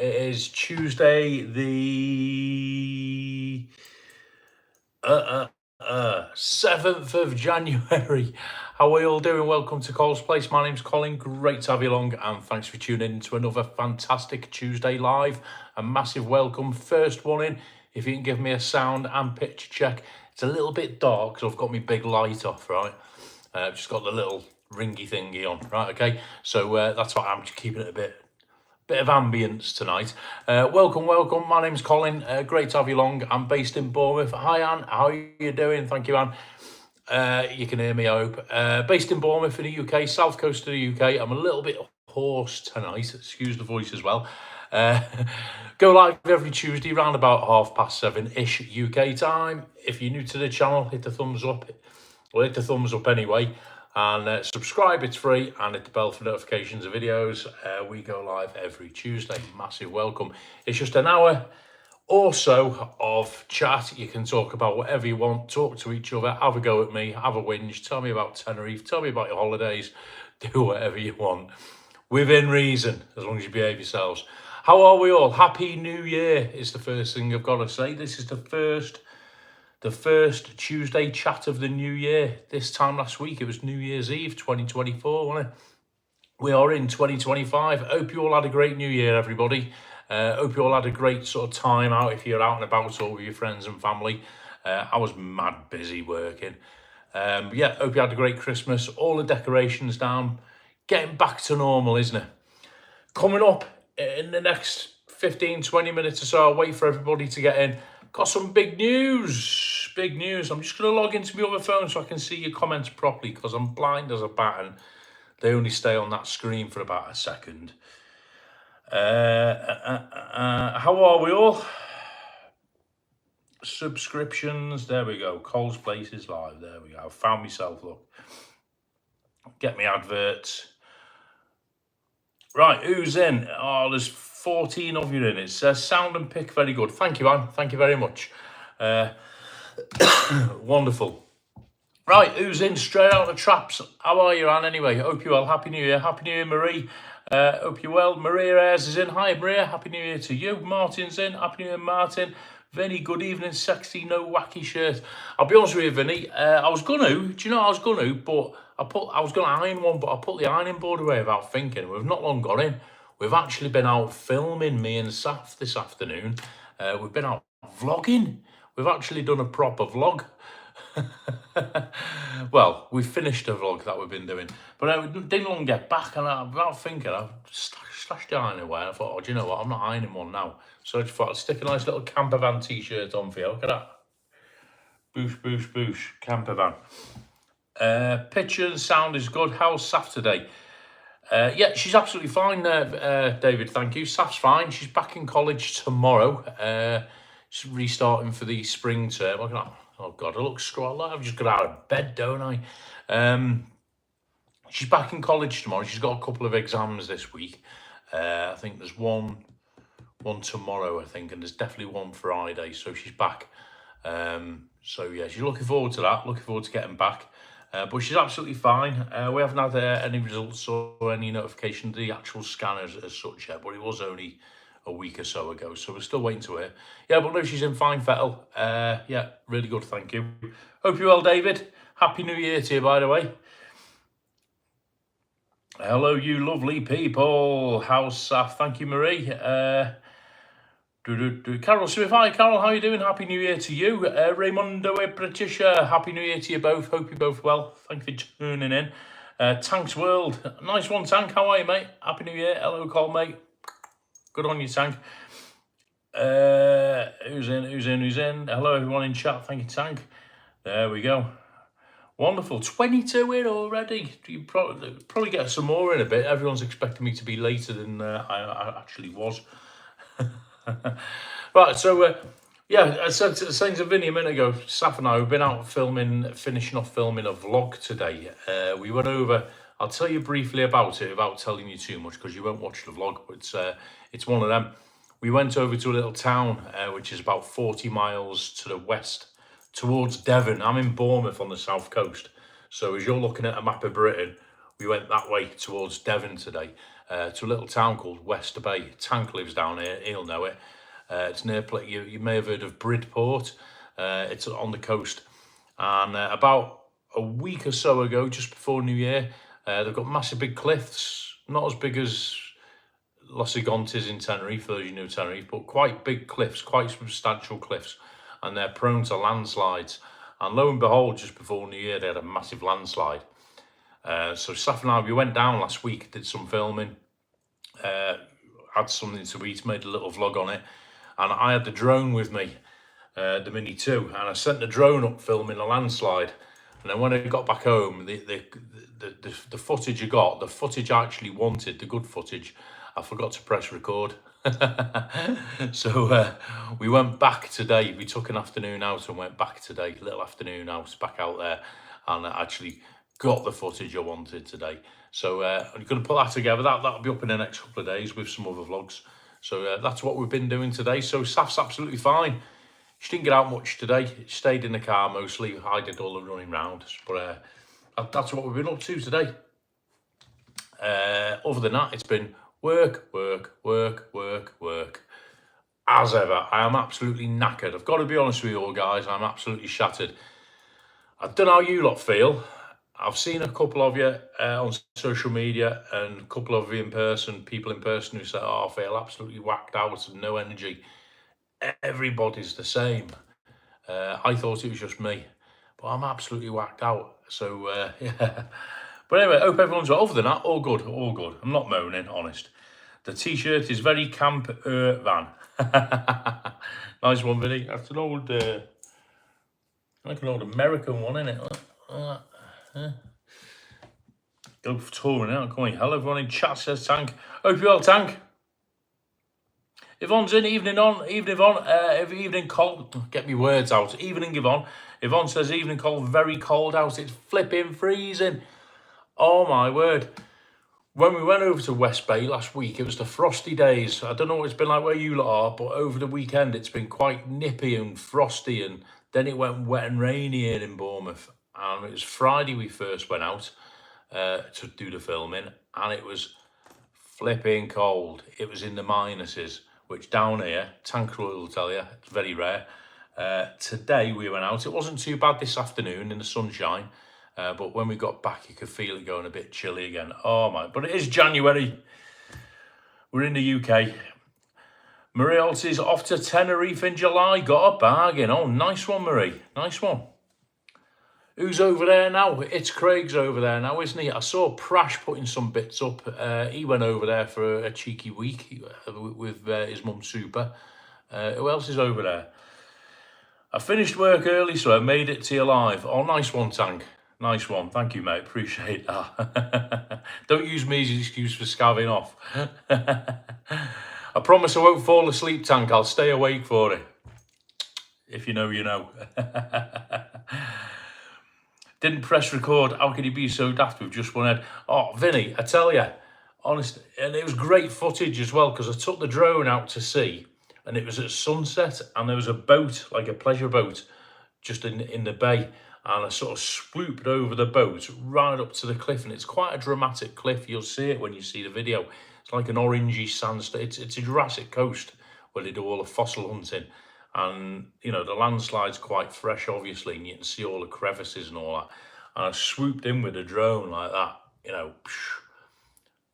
It is Tuesday, the 7th of January. How are you all doing? Welcome to Cole's Place. My name's Colin. Great to have you along, and thanks for tuning in to another fantastic Tuesday live. A massive welcome. First one in. If you can give me a sound and picture check. It's a little bit dark, so I've got my big light off, right? I've just got the little ringy thingy on, right? Okay, so that's why I'm just keeping it a bit of ambience tonight. Welcome. My name's Colin. Great to have you along. I'm based in Bournemouth. Hi, Anne. How are you doing? Thank you, Anne. You can hear me, I hope. Based in Bournemouth in the UK, south coast of the UK. I'm a little bit hoarse tonight. Excuse the voice as well. Go live every Tuesday around about 7:30-ish UK time. If you're new to the channel, hit the thumbs up. Well, hit the thumbs up anyway. And subscribe, it's free, and hit the bell for notifications of videos. We go live every Tuesday. Massive welcome. It's just an hour or so of chat. You can talk about whatever you want, talk to each other, have a go at me, have a whinge, tell me about Tenerife, tell me about your holidays, do whatever you want. Within reason, as long as you behave yourselves. How are we all? Happy New Year is the first thing I've got to say. This is the first Tuesday chat of the new year. This time last week, it was New Year's Eve 2024, wasn't it? We are in 2025. Hope you all had a great new year, everybody. Hope you all had a great sort of time out if you're out and about or with your friends and family. I was mad busy working. Yeah, hope you had a great Christmas. All the decorations down. Getting back to normal, isn't it? Coming up in the next 15-20 minutes or so, I'll wait for everybody to get in. Got some big news. I'm just going to log into my other phone so I can see your comments properly because I'm blind as a bat and they only stay on that screen for about a second. How are we all? Subscriptions. There we go. Cole's Place is live. There we go. I found myself. Look. Get me adverts. Right, who's in? Oh, there's 14 of you in. It says sound and pick very good. Thank you, Anne. Thank you very much. Wonderful. Right, who's in? Straight out of the traps. How are you, Anne? Anyway, hope you're well. Happy New Year. Happy New Year, Marie. Hope you're well. Maria Ayres is in. Hi, Maria. Happy New Year to you. Martin's in. Happy New Year, Martin. Vinny, good evening. Sexy, no wacky shirt. I'll be honest with you, Vinny. I was going to, but I was going to iron one, but I put the ironing board away without thinking. We've not long got in. We've actually been out filming, me and Saf, this afternoon. We've been out vlogging. We've actually done a proper vlog. Well, we finished a vlog that we've been doing, but I didn't long get back, and without thinking, I slashed the iron away. And I thought, oh, do you know what? I'm not ironing one now. So I just thought I'd stick a nice little camper van t-shirt on for you. Look at that. Boosh, camper van. Picture and sound is good. How's Saf today? Yeah, she's absolutely fine, David, thank you. Saf's fine. She's back in college tomorrow. She's restarting for the spring term. Look at that. Oh, God, I look scrawled. I've just got out of bed, don't I? She's back in college tomorrow. She's got a couple of exams this week. I think there's one tomorrow, I think, and there's definitely one Friday, so she's back. So, yeah, she's looking forward to that, looking forward to getting back. But she's absolutely fine. We haven't had any results or any notification of the actual scanners as such yet, but it was only a week or so ago, so we're still waiting to hear. Yeah, but no, she's in fine fettle. Yeah, really good, thank you. Hope you're well, David. Happy New Year to you, by the way. Hello, you lovely people. How's Saf? Thank you, Marie. Carol Smith, hi Carol, how are you doing? Happy New Year to you. Raymundo and Patricia, Happy New Year to you both. Hope you're both well. Thank you for tuning in. Tanks World, nice one, Tank. How are you, mate? Happy New Year. Hello, Cole, mate. Good on you, Tank. Who's in? Hello, everyone in chat. Thank you, Tank. There we go. Wonderful. 22 in already. You probably get some more in a bit. Everyone's expecting me to be later than I actually was. Right, so yeah, I said to Vinny a minute ago, Saf and I, we've been out finishing off filming a vlog today. We went over, I'll tell you briefly about it without telling you too much because you won't watch the vlog, but it's one of them. We went over to a little town which is about 40 miles to the west towards Devon. I'm in Bournemouth on the south coast, so as you're looking at a map of Britain, we went that way towards Devon today. to a little town called Wester Bay. Tank lives down here, he'll know it. It's near, you may have heard of Bridport. It's on the coast. And about a week or so ago, just before New Year, they've got massive big cliffs, not as big as Los Gigantes in Tenerife, those you know Tenerife, but quite big cliffs, quite substantial cliffs, and they're prone to landslides. And lo and behold, just before New Year, they had a massive landslide. So Saf and I, we went down last week, did some filming, had something to eat, made a little vlog on it, and I had the drone with me, the Mini 2, and I sent the drone up filming a landslide. And then when I got back home, the footage I got, the footage I actually wanted, the good footage, I forgot to press record. So we went back today. We took an afternoon out and went back today, little afternoon out, back out there, and I actually got the footage I wanted today. So I'm going to put that together. That'll be up in the next couple of days with some other vlogs. So that's what we've been doing today. So Saf's absolutely fine. She didn't get out much today. She stayed in the car mostly. I did all the running round. But that's what we've been up to today. Other than that, it's been work, work, work, work, work. As ever, I am absolutely knackered. I've got to be honest with you all, guys. I'm absolutely shattered. I don't know how you lot feel. I've seen a couple of you on social media and a couple of you in person, people in person who say, oh, I feel absolutely whacked out and no energy. Everybody's the same. I thought it was just me, but I'm absolutely whacked out. So, yeah. But anyway, hope everyone's well. Other than that, all good, all good. I'm not moaning, honest. The t-shirt is very Camp Van. Nice one, Vinny. That's an old, like an old American one, isn't it? Go for touring out, come on. Hello, everyone in chat, says Tank. Hope you're well, Tank. Yvonne's in, evening on, evening Yvonne, evening cold, get me words out, evening Yvonne. Yvonne says evening cold, very cold out, it's flipping freezing. Oh my word. When we went over to West Bay last week, it was the frosty days. I don't know what it's been like where you lot are, but over the weekend it's been quite nippy and frosty, and then it went wet and rainy here in Bournemouth. And it was Friday we first went out to do the filming, and it was flipping cold. It was in the minuses, which down here, Tank will tell you, it's very rare. Today we went out. It wasn't too bad this afternoon in the sunshine, but when we got back, you could feel it going a bit chilly again. Oh my, but it is January. We're in the UK. Marie Alt's off to Tenerife in July. Got a bargain. Oh, nice one, Marie. Nice one. Who's over there now? It's Craig's over there now, isn't he? I saw Prash putting some bits up. He went over there for a cheeky week with his mum Super. Who else is over there? I finished work early, so I made it to you live. Oh, nice one, Tank. Nice one. Thank you, mate. Appreciate that. Don't use me as an excuse for scavving off. I promise I won't fall asleep, Tank. I'll stay awake for it. If you know, you know. Didn't press record. How could he be so daft with just one head? Oh, Vinny, I tell you, honest, and it was great footage as well, because I took the drone out to sea, and it was at sunset, and there was a boat, like a pleasure boat, just in the bay, and I sort of swooped over the boat right up to the cliff, and it's quite a dramatic cliff. You'll see it when you see the video. It's like an orangey sandstone. It's a Jurassic Coast where they do all the fossil hunting. And, you know, the landslide's quite fresh, obviously, and you can see all the crevices and all that. And I swooped in with a drone like that, you know,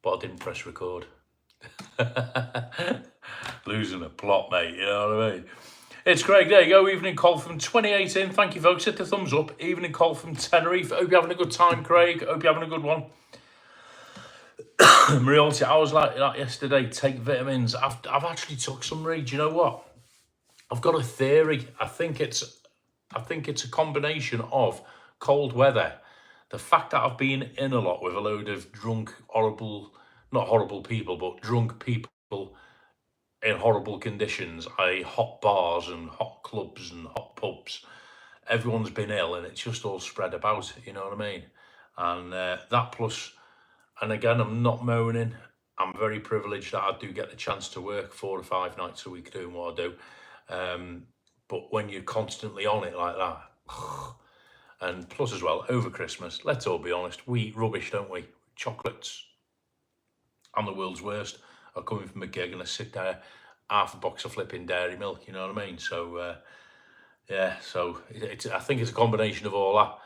but I didn't press record. Losing the plot, mate, you know what I mean? It's Craig, there you go, Evening Call from 2018. Thank you, folks. Hit the thumbs up. Evening Call from Tenerife. Hope you're having a good time, Craig. Hope you're having a good one. Reality, I was like that yesterday, take vitamins. I've actually took some, Reed. Do you know what? I've got a theory. I think it's a combination of cold weather, the fact that I've been in a lot with a load of drunk, not horrible people, but drunk people in horrible conditions, i.e. hot bars and hot clubs and hot pubs. Everyone's been ill and it's just all spread about, you know what I mean? And that plus, and again, I'm not moaning. I'm very privileged that I do get the chance to work 4 or 5 nights a week doing what I do. But when you're constantly on it like that, and plus as well, over Christmas, let's all be honest, we eat rubbish, don't we? Chocolates, I'm the world's worst. I come in from a gig and I sit there, half a box of flipping dairy milk, you know what I mean? So, yeah, so I think it's a combination of all that,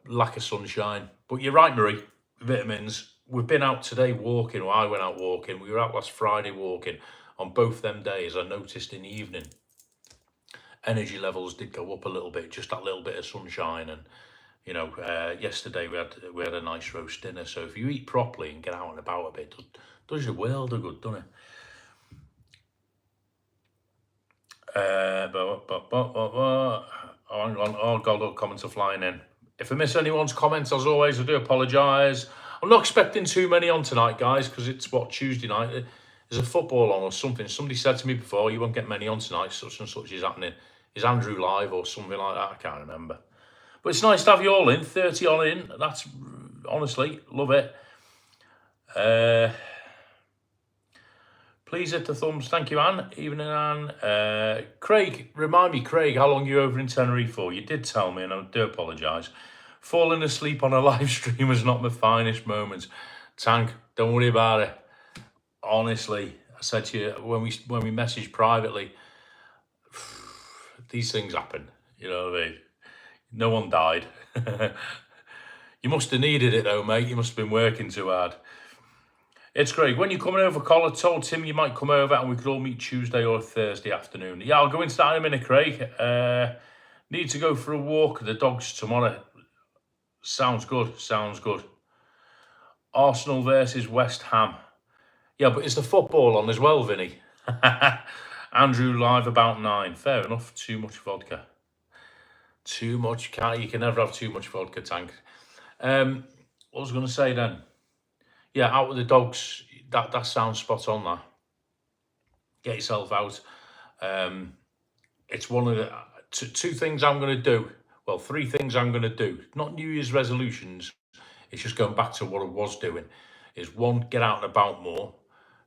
lack of sunshine. But you're right, Marie, vitamins. We've been out today walking, or I went out walking. We were out last Friday walking. On both them days, I noticed in the evening, energy levels did go up a little bit, just that little bit of sunshine. And, yesterday we had a nice roast dinner. So if you eat properly and get out and about a bit, does your world of good, doesn't it? Oh, hang on. Oh, God, all comments are flying in. If I miss anyone's comments, as always, I do apologise. I'm not expecting too many on tonight, guys, because it's, Tuesday night? There's a football on or something. Somebody said to me before, you won't get many on tonight, such and such is happening. Is Andrew live or something like that? I can't remember. But it's nice to have you all in, 30 on in. That's, honestly, love it. Please hit the thumbs. Thank you, Anne. Evening, Anne. Craig, remind me, Craig, how long are you over in Tenerife for? You did tell me, and I do apologise. Falling asleep on a live stream was not my finest moment. Tank, don't worry about it. Honestly, I said to you when we messaged privately, these things happen. You know what I mean? No one died. You must have needed it though, mate. You must have been working too hard. It's Craig. When you're coming over, Colin, I told Tim you might come over and we could all meet Tuesday or Thursday afternoon. Yeah, I'll go into that in a minute, Craig. Need to go for a walk with the dogs tomorrow. Sounds good. Sounds good. Arsenal versus West Ham. Yeah, but is the football on as well, Vinny? Andrew live about 9. Fair enough. Too much vodka. Too much. You can never have too much vodka, Tank. What was I going to say then? Yeah, out with the dogs. That sounds spot on. That. Get yourself out. It's one of the two things I'm going to do. Well, 3 things I'm going to do. Not New Year's resolutions. It's just going back to what I was doing. Is 1, get out and about more.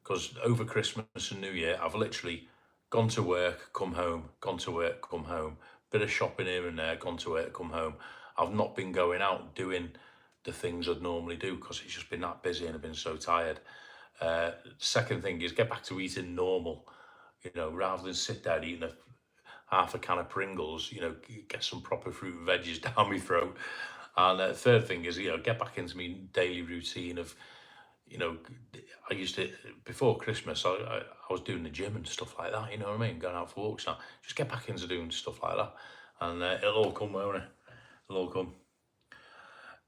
Because over Christmas and New Year, I've literally gone to work, come home, gone to work, come home. Bit of shopping here and there, gone to work, come home. I've not been going out doing the things I'd normally do because it's just been that busy and I've been so tired. Second thing is get back to eating normal, rather than sit there eating half a can of Pringles, get some proper fruit and veggies down my throat. And third thing is, get back into my daily routine of, I used to, before Christmas, I was doing the gym and stuff like that, you know what I mean? Going out for walks now. Just get back into doing stuff like that. And it'll all come, won't it? It'll all come.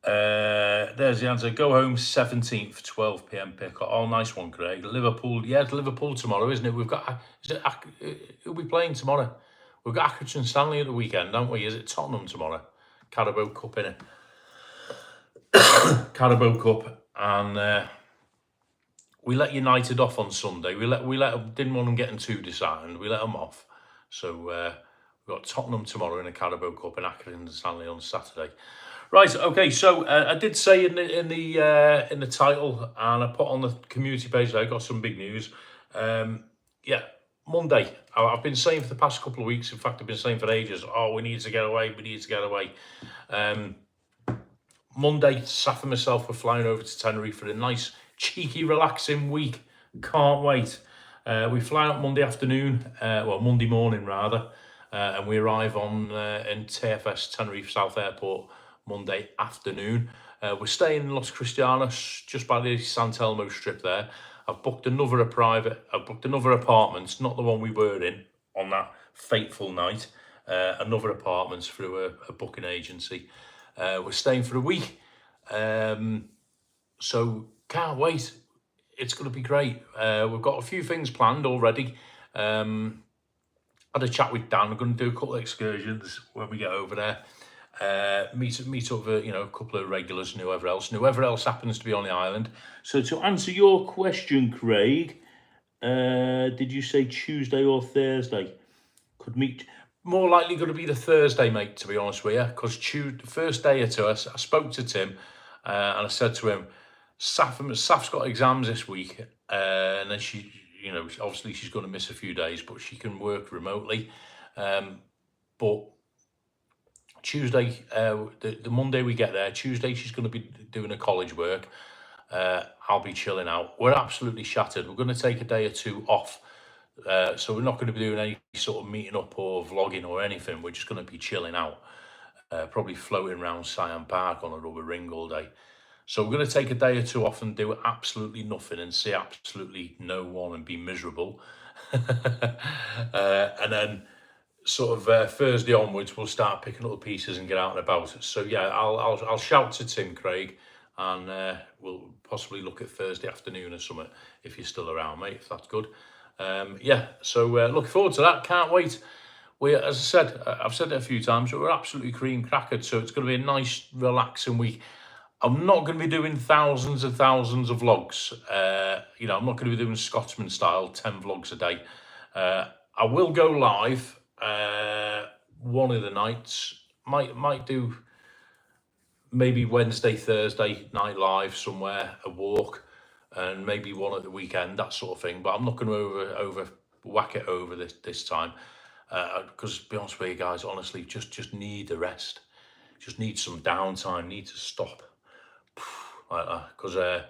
There's the answer. Go home 17th, 12 p.m. pick. Oh, nice one, Craig. Liverpool. Yeah, it's Liverpool tomorrow, isn't it? We've got. Who'll be playing tomorrow? We've got Accrington Stanley at the weekend, don't we? Is it Tottenham tomorrow? Carabao Cup, innit? Carabao Cup, and we let United off on Sunday. We didn't want them getting too disheartened. We let them off. So we've got Tottenham tomorrow in a Carabao Cup and Accrington Stanley on Saturday. Right, okay, so I did say in the title, and I put on the community page there, I got some big news. Yeah, Monday. I've been saying for the past couple of weeks, in fact, I've been saying for ages, we need to get away, we need to get away. Monday, Saf and myself were flying over to Tenerife for a nice, cheeky, relaxing week. Can't wait. We fly out Monday afternoon, Monday morning rather, and we arrive in TFS Tenerife South Airport Monday afternoon. We're staying in Los Cristianos, just by the San Telmo strip there. I've booked another apartment, not the one we were in on that fateful night. Another apartment through a booking agency. We're staying for a week. So can't wait. It's going to be great. We've got a few things planned already. Had a chat with Dan. We're going to do a couple of excursions when we get over there. Meet up with a couple of regulars and whoever else happens to be on the island. So to answer your question, Craig, did you say Tuesday or Thursday? Could meet. More likely going to be the Thursday, mate, to be honest with you, because the first day or two, I spoke to Tim and I said to him, Saf's got exams this week, and then she, obviously she's going to miss a few days, but she can work remotely. But Tuesday, the Monday we get there, Tuesday she's going to be doing her college work, I'll be chilling out. We're absolutely shattered. We're going to take a day or two off. So we're not going to be doing any sort of meeting up or vlogging or anything. We're just going to be chilling out. Probably floating around Siam Park on a rubber ring all day. So we're going to take a day or two off and do absolutely nothing and see absolutely no one and be miserable. And then sort of Thursday onwards, we'll start picking up the pieces and get out and about. So yeah, I'll shout to Tim Craig, and we'll possibly look at Thursday afternoon or something if you're still around, mate. If that's good. Yeah. So looking forward to that. Can't wait. As I said, I've said it a few times, but we're absolutely cream crackered. So it's going to be a nice, relaxing week. I'm not going to be doing thousands and thousands of vlogs. I'm not going to be doing Scotsman style, 10 vlogs a day. I will go live one of the nights. Might do maybe Wednesday, Thursday night live somewhere, a walk, and maybe one at the weekend, that sort of thing. But I'm not going to whack it over this time. Because to be honest with you guys, honestly, just need the rest. Just need some downtime, need to stop. Like that, because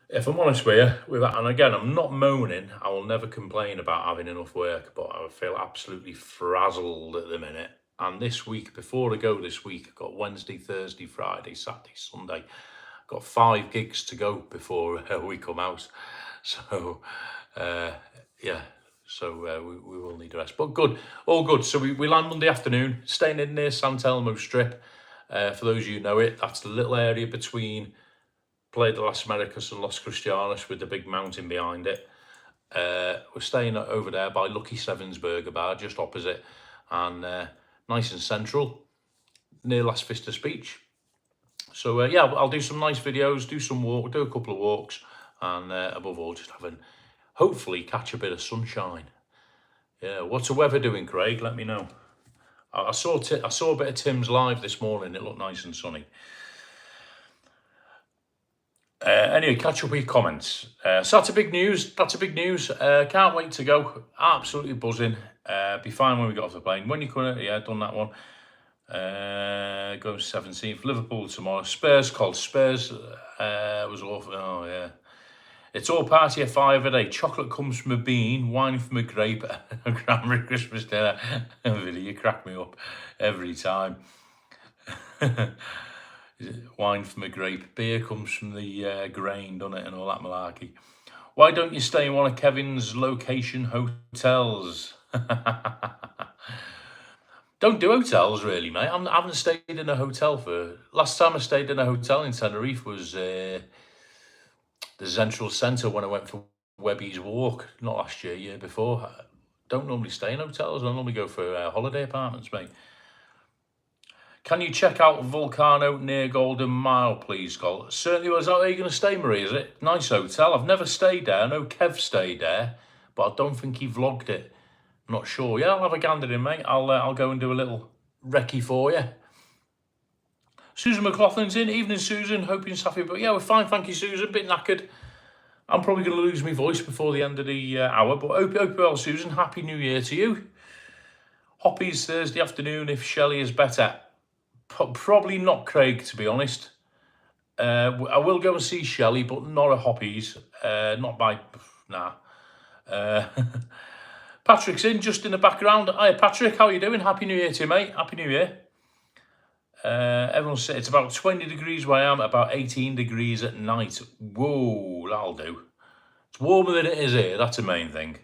if I'm honest with you, and again, I'm not moaning, I will never complain about having enough work, but I feel absolutely frazzled at the minute. And this week, before I go this week, I've got Wednesday, Thursday, Friday, Saturday, Sunday. I've got 5 gigs to go before we come out. So, yeah. So we will need a rest. But good, all good. So we land Monday afternoon, staying in near San Telmo Strip. For those of you who know it, that's the little area between Playa de las Americas and Los Cristianos with the big mountain behind it. We're staying over there by Lucky Sevens Burger Bar, just opposite, and nice and central, near Las Vistas Beach. So yeah, I'll do some nice videos, do a couple of walks, and above all, just hopefully catch a bit of sunshine. Yeah, what's the weather doing, Craig? Let me know. I saw a bit of Tim's live this morning. It looked nice and sunny. Anyway, catch up with your comments. So that's a big news. Can't wait to go. Absolutely buzzing. Be fine when we get off the plane. When you come, done that one. Go 17th. Liverpool tomorrow. Spurs was awful. Oh yeah. It's all party at 5 a day. Chocolate comes from a bean, wine from a grape, and cranberry Christmas dinner. You crack me up every time. Wine from a grape. Beer comes from the grain, doesn't it? And all that malarkey. Why don't you stay in one of Kevin's location hotels? Don't do hotels, really, mate. I haven't stayed in a hotel last time I stayed in a hotel in Tenerife was the Central Centre when I went for Webby's Walk, not last year, year before. I don't normally stay in hotels. I normally go for holiday apartments, mate. Can you check out Volcano near Golden Mile, please, Col? Certainly. Is that where you're going to stay, Marie, is it? Nice hotel. I've never stayed there. I know Kev stayed there, but I don't think he vlogged it. I'm not sure. Yeah, I'll have a gander in, mate. I'll go and do a little recce for you. Susan McLaughlin's in. Evening, Susan. Hope you're happy. But yeah, we're fine. Thank you, Susan. A bit knackered. I'm probably going to lose my voice before the end of the hour. But hope well, Susan. Happy New Year to you. Hoppy's Thursday afternoon if Shelley is better. Probably not Craig, to be honest. I will go and see Shelley, but not at Hoppy's. Not by... Nah. Patrick's in, just in the background. Hi, Patrick. How are you doing? Happy New Year to you, mate. Happy New Year. Everyone said it's about 20 degrees where I am, about 18 degrees at night. Whoa, that'll do. It's warmer than it is here. That's the main thing.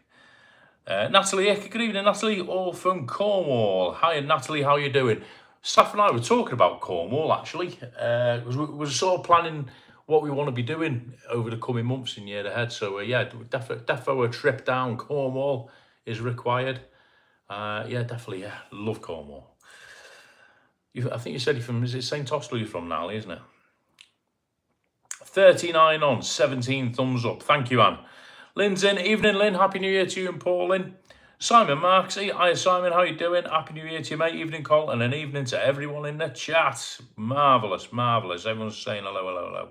Natalie, good evening, Natalie, all from Cornwall. Hi, Natalie, how are you doing? Steph and I were talking about Cornwall, actually. We're sort of planning what we want to be doing over the coming months and year ahead. So, yeah, definitely a trip down Cornwall is required. Yeah, definitely, yeah, love Cornwall. I think you said you're from, is it St. Austell you're from, Nally, isn't it? 39 on, 17 thumbs up. Thank you, Anne. Lynn's in. Evening, Lynn. Happy New Year to you and Pauline. Simon Marks. Hi, Simon. How you doing? Happy New Year to you, mate. Evening, Col. And an evening to everyone in the chat. Marvellous, marvellous. Everyone's saying hello,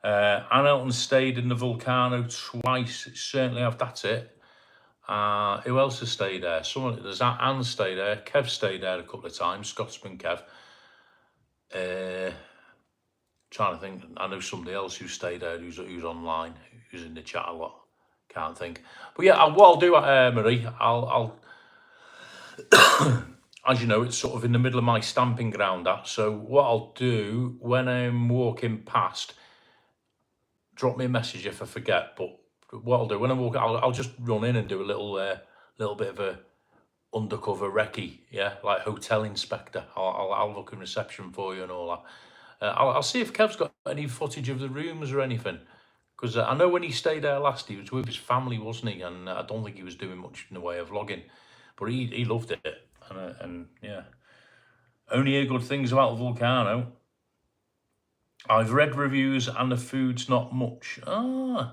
hello. Anne Elton stayed in the Volcano twice. Certainly have. That's it. Who else has stayed there? There's Anne stayed there. Kev stayed there a couple of times. Scotsman Kev. Trying to think. I know somebody else who stayed there who's online, who's in the chat a lot. Can't think. But yeah, what I'll do, Marie, I'll as you know, it's sort of in the middle of my stamping ground. So what I'll do when I'm walking past, drop me a message if I forget. But what I'll do when I walk, I'll just run in and do a little bit of a undercover recce, yeah, like hotel inspector. I'll look in reception for you and all that. I'll see if Kev's got any footage of the rooms or anything, because I know when he stayed there last, he was with his family, wasn't he? And I don't think he was doing much in the way of vlogging, but he loved it. And yeah, only hear good things about the Vulcano. I've read reviews and the food's not much. I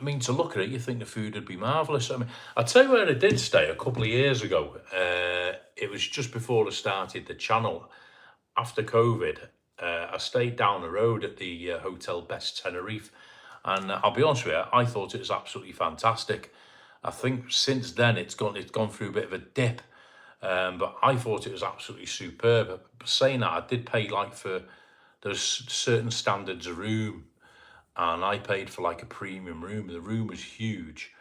mean, to look at it, you think the food would be marvellous. I mean, I'll tell you where I did stay a couple of years ago. It was just before I started the channel. After COVID, I stayed down the road at the Hotel Best Tenerife. And I'll be honest with you, I thought it was absolutely fantastic. I think since then it's gone through a bit of a dip. But I thought it was absolutely superb. But saying that, I did pay like for those certain standards of room, and I paid for like a premium room. The room was huge,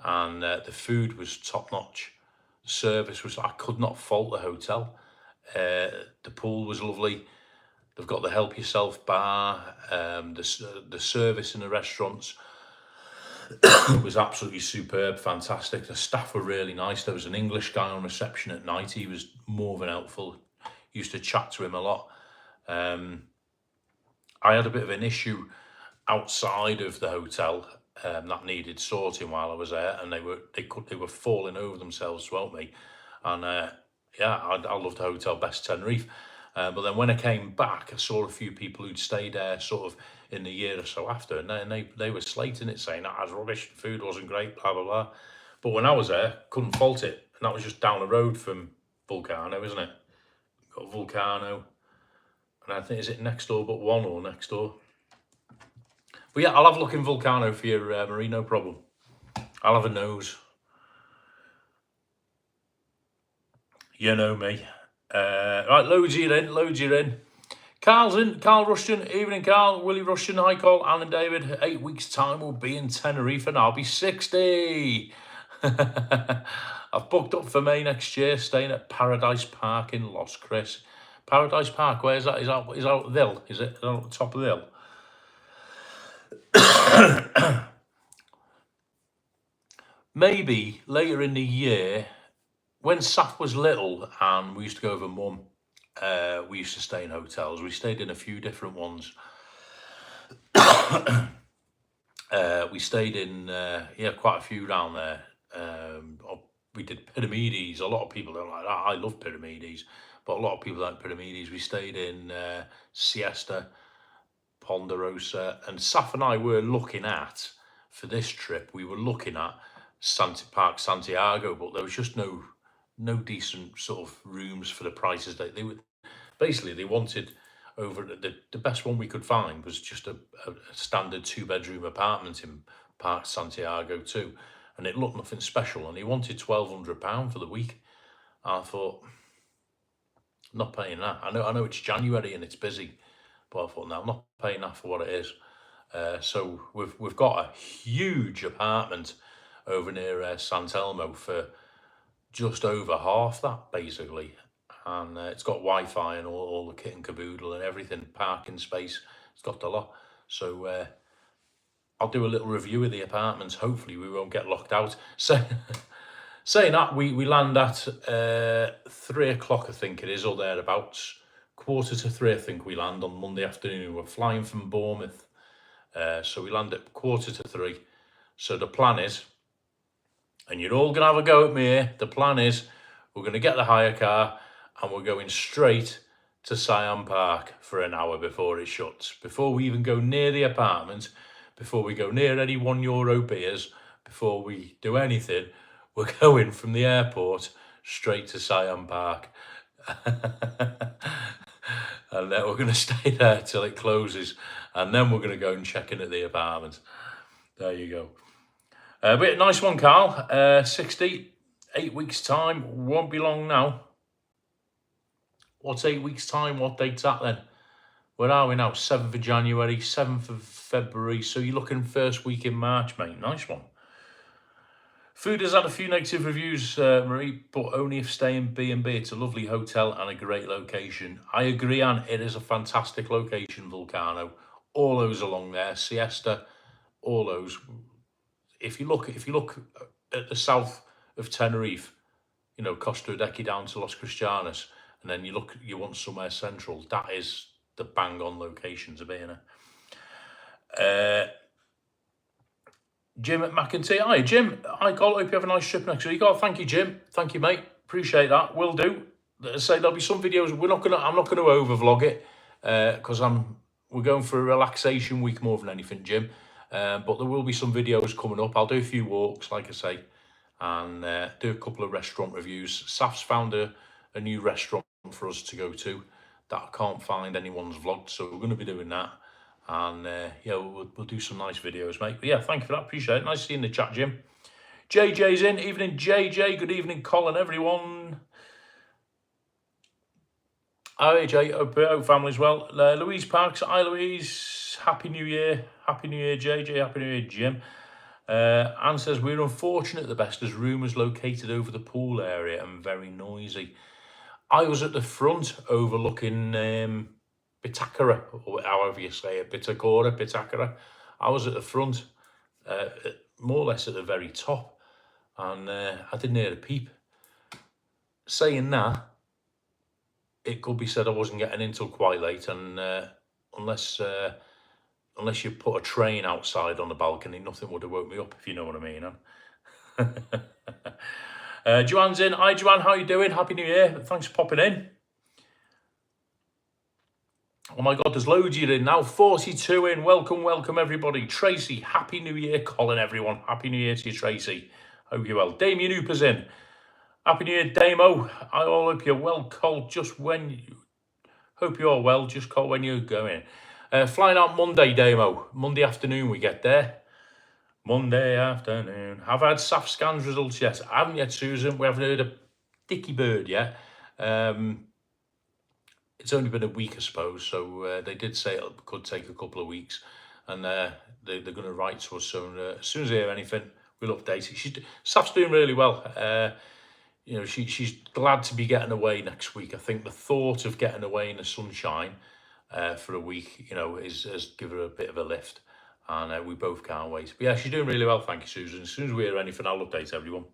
and the food was top notch. Service was, I could not fault the hotel. The pool was lovely. They've got the help yourself bar. The service in the restaurants was absolutely superb, fantastic. The staff were really nice. There was an English guy on reception at night. He was more than helpful. Used to chat to him a lot. I had a bit of an issue outside of the hotel that needed sorting while I was there, and they were falling over themselves to help me. And yeah, I loved the Hotel Best Tenerife. But then when I came back, I saw a few people who'd stayed there sort of in the year or so after, and they were slating it, saying that was rubbish, food wasn't great, blah, blah, blah. But when I was there, couldn't fault it. And that was just down the road from Vulcano, isn't it? Got Vulcano. And I think, is it next door but one or next door? But yeah, I'll have a look in Vulcano for you, Marie, no problem. I'll have a nose. You know me. Right, loads you in. Carl's in, Carl Rushton, evening Carl, Willie Rushton, hi Carl, Alan David, 8 weeks time we'll be in Tenerife and I'll be 60. I've booked up for May next year, staying at Paradise Park in Los Cris. Paradise Park, where is that? Is that the hill? Is it on the top of the hill? Maybe later in the year, when Saf was little and we used to go over Mum, we used to stay in hotels. We stayed in a few different ones. We stayed in, quite a few down there. We did Pyramides. A lot of people don't like that. I love Pyramides, but a lot of people like Pyramides. We stayed in Siesta, Ponderosa, and Saf and I were looking at, for this trip, we were looking at Park Santiago, but there was just no decent sort of rooms for the prices. They were basically, they wanted over the best one we could find was just a standard 2-bedroom apartment in Park Santiago too, and it looked nothing special, and he wanted £1,200 for the week. I thought, I'm not paying that. I know it's January and it's busy, but I thought, no, I'm not paying that for what it is. So we've got a huge apartment over near San Telmo for just over half that, basically. And it's got Wi-Fi and all the kit and caboodle and everything, parking space. It's got a lot. So I'll do a little review of the apartments. Hopefully we won't get locked out. So saying that, we land at 3 o'clock, I think it is, or thereabouts. 2:45, I think we land on Monday afternoon. We're flying from Bournemouth. So we land at 2:45. So the plan is, and you're all going to have a go at me here, the plan is we're going to get the hire car and we're going straight to Siam Park for an hour before it shuts. Before we even go near the apartment, before we go near any €1 beers, before we do anything, we're going from the airport straight to Siam Park. And then we're going to stay there till it closes, and then we're going to go and check in at the apartment. There you go. But nice one, Carl. 60, 8 weeks time, won't be long now. What's 8 weeks' time? What date's that then? Where are we now? 7th of January, 7th of February. So you're looking first week in March, mate. Nice one. Food has had a few negative reviews, Marie, but only if staying B&B. It's a lovely hotel and a great location. I agree, Anne. It is a fantastic location, Vulcano. All those along there, Siesta, all those. If you look at the south of Tenerife, you know, Costa Adeje down to Los Cristianos, and then you want somewhere central. That is the bang on location to be in. Jim at McIntyre. Hi, Jim. Hi, Cole. Hope you have a nice trip next week. Oh, thank you, Jim. Thank you, mate. Appreciate that. Will do. As I say, there'll be some videos. I'm not gonna over vlog it because we're going for a relaxation week more than anything, Jim. But there will be some videos coming up. I'll do a few walks, like I say, and do a couple of restaurant reviews. Saf's found a new restaurant for us to go to that I can't find anyone's vlogged, so we're going to be doing that. And yeah, we'll do some nice videos, mate. But yeah, thank you for that. Appreciate it. Nice to see you in the chat, Jim. JJ's in. Evening, JJ. Good evening, Colin, everyone. Hi, AJ. Hope family's well. Louise Parks. Hi, Louise. Happy New Year. Happy New Year, JJ. Happy New Year, Jim. Anne says, we're unfortunate at the best as room was located over the pool area and very noisy. I was at the front overlooking Bitakara, or however you say it, Bitakara. I was at the front, more or less at the very top, and I didn't hear a peep. Saying that, it could be said I wasn't getting in till quite late, and unless you put a train outside on the balcony, nothing would have woke me up, if you know what I mean. Joanne's in. Hi, Joanne. How you doing? Happy New Year. Thanks for popping in. Oh my God, there's loads of you in now. 42 in. Welcome, everybody. Tracy, Happy New Year. Colin, everyone. Happy New Year to you, Tracy. Hope you're well. Damien Hooper's in. Happy New Year, Damo. I all hope you're well, Cole. Hope you're all well. Just call when you're going. Flying out Monday, Damo. Monday afternoon we get there. Monday afternoon. I've had SAF scans results yet. I haven't yet, Susan. We haven't heard a dicky bird yet. It's only been a week, I suppose. So they did say it could take a couple of weeks. And they're going to write to us soon. As soon as they hear anything, we'll update it. SAF's doing really well. You know, she's glad to be getting away next week. I think the thought of getting away in the sunshine for a week, you know, has given her a bit of a lift. And we both can't wait. But yeah, she's doing really well. Thank you, Susan. As soon as we hear anything, I'll update everyone.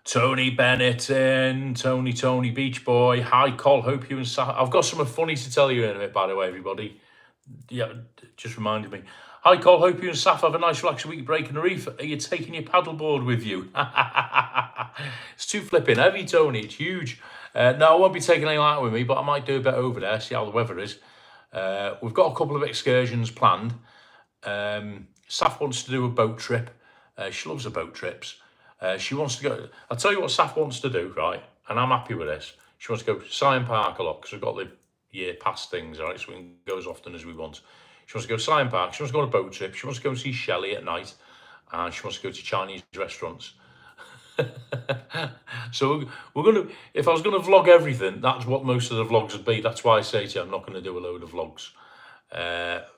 Tony Bennett in. Tony Beach Boy. Hi, Col. Hope you and Saf. I've got something funny to tell you in a bit, by the way, everybody. Yeah, just reminded me. Hi, Col. Hope you and Saf have a nice relaxing week breaking the reef. Are you taking your paddleboard with you? It's too flipping heavy, Tony. It's huge. No, I won't be taking any light with me, but I might do a bit over there, see how the weather is. We've got a couple of excursions planned. Saf wants to do a boat trip. She loves the boat trips. She wants to go. I'll tell you what Saf wants to do, right? And I'm happy with this. She wants to go to Syon Park a lot because we've got the year pass things, right? So we can go as often as we want. She wants to go to Syon Park. She wants to go on a boat trip. She wants to go and see Shelley at night. And she wants to go to Chinese restaurants. So we're going to, if I was going to vlog everything, that's what most of the vlogs would be. That's why I say to you, I'm not going to do a load of vlogs.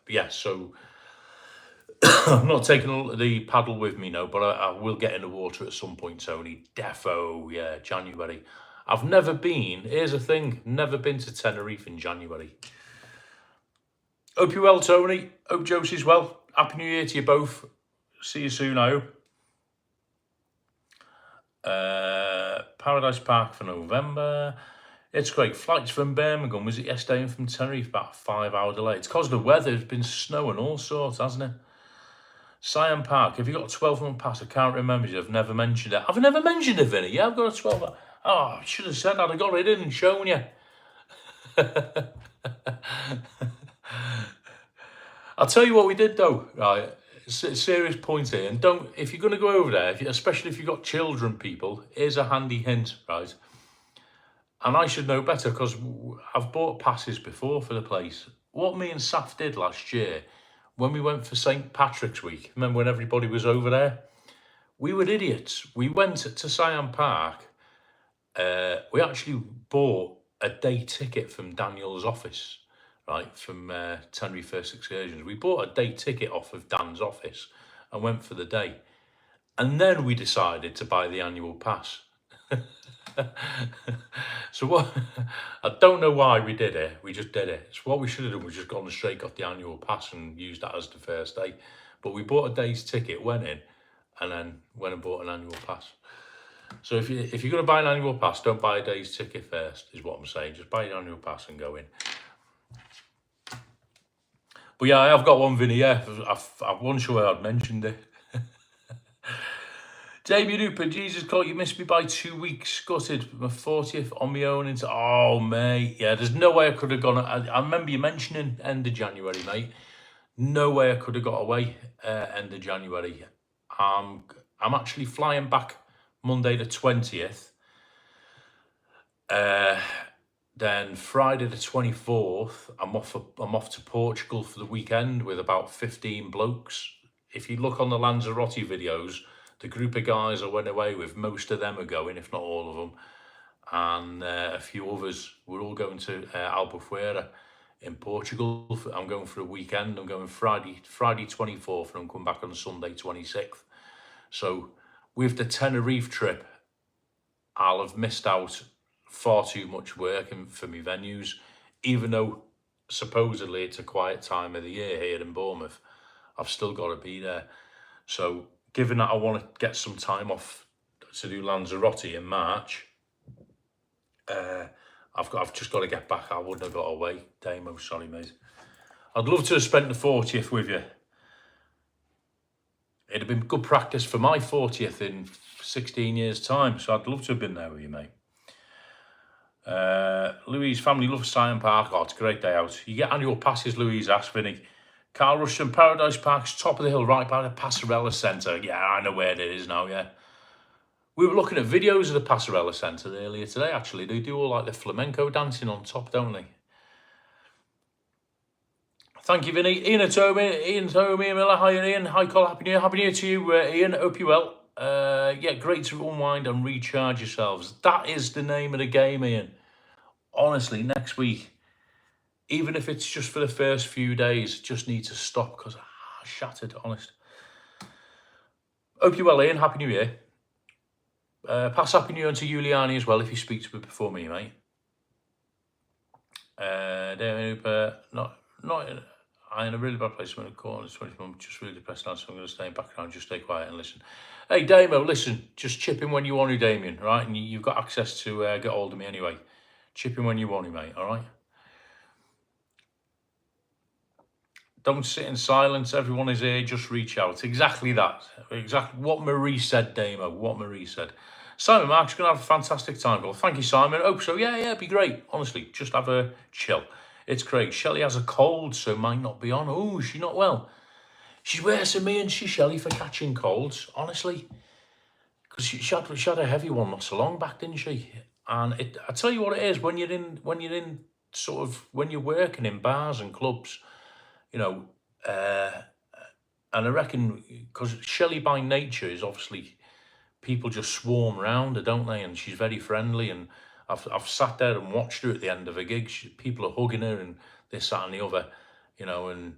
Yeah, so I'm not taking the paddle with me, no, but I will get in the water at some point, Tony. Defo, yeah, January. I've never been, here's the thing, never been to Tenerife in January. Hope you're well, Tony. Hope Josie's well. Happy New Year to you both. See you soon, I hope. Paradise Park for November. It's great. Flights from Birmingham. Was it yesterday and from Tenerife? About a 5-hour delay. It's because of the weather. It's been snowing all sorts, hasn't it? Syon Park. Have you got a 12-month pass? I can't remember. I've never mentioned it. I've never mentioned it, Vinny. Yeah, I've got a 12-month. Oh, I should have said that. I got it in and shown you. I'll tell you what we did, though. Right. Serious point here, and don't, if you're going to go over there, especially if you've got children, people, here's a handy hint, right? And I should know better because I've bought passes before for the place. What me and Saf did last year when we went for St. Patrick's Week, remember when everybody was over there? We were idiots. We went to Syon Park we actually bought a day ticket from Daniel's office, right, from Tenerife First Excursions. We bought a day ticket off of Dan's office and went for the day. And then we decided to buy the annual pass. So what? I don't know why we did it. We just did it. So what we should have done was just gone straight, got the annual pass and used that as the first day. But we bought a day's ticket, went in, and then went and bought an annual pass. So if you're going to buy an annual pass, don't buy a day's ticket first, is what I'm saying. Just buy an annual pass and go in. But yeah, I have got one, Vinny. Yeah, I wasn't sure I'd mentioned it. Damien Hooper, Jesus Christ, you missed me by 2 weeks. Gutted. My 40th on my own. Oh, mate. Yeah, there's no way I could have gone. I remember you mentioning end of January, mate. No way I could have got away end of January. I'm actually flying back Monday the 20th. Then Friday the 24th, I'm off to Portugal for the weekend with about 15 blokes. If you look on the Lanzarote videos, the group of guys I went away with, most of them are going, if not all of them. And a few others. We're all going to Albufeira in Portugal. I'm going for a weekend. I'm going Friday 24th, and I'm coming back on Sunday 26th. So with the Tenerife trip, I'll have missed out far too much work for me venues, even though supposedly it's a quiet time of the year here in Bournemouth. I've still got to be there. So given that I want to get some time off to do Lanzarote in March, I've just got to get back. I wouldn't have got away, Damo. Sorry, mate. I'd love to have spent the 40th with you. It'd have been good practice for my 40th in 16 years' time, so I'd love to have been there with you, mate. Louise, family loves Syon Park. Oh, it's a great day out. You get annual passes, Louise asked, Vinny. Carl Rushton, Paradise Park's top of the hill, right by the Passarella Centre. Yeah, I know where it is now, yeah. We were looking at videos of the Passarella Centre earlier today, actually. They do all like the flamenco dancing on top, don't they? Thank you, Vinny. Ian Tomi, Miller. Hi, Ian. Hi, Col. Happy New Year. Happy New Year to you, Ian. Hope you're well. Yeah, great to unwind and recharge yourselves. That is the name of the game, Ian. Honestly, next week, even if it's just for the first few days, just need to stop because I'm shattered, honest. Hope you're well, Ian. Happy New Year. Pass Happy New Year to Giuliani as well if you speak to me before me, mate. I'm in a really bad place when I call it's 20 months, just really depressed now, so I'm going to stay in background, just stay quiet and listen. Hey, Damo, listen, just chip in when you want to, Damien, right? And you've got access to get hold of me anyway. Chip in when you want to, mate, all right? Don't sit in silence. Everyone is here. Just reach out. Exactly that. Exactly what Marie said, Damo. What Marie said. Simon Mark's going to have a fantastic time. Well, thank you, Simon. Hope so. Yeah, it'd be great. Honestly, just have a chill. It's great. Shelley has a cold, so might not be on. Oh, she's not well. She's worse than me, and she, Shelley, for catching colds. Honestly, because she had a heavy one not so long back, didn't she? And I tell you what it is, when you're in sort of when you're working in bars and clubs, you know, and I reckon because Shelley by nature is obviously people just swarm around her, don't they? And she's very friendly, and I've sat there and watched her at the end of a gig. People are hugging her and this, that, and the other, you know, and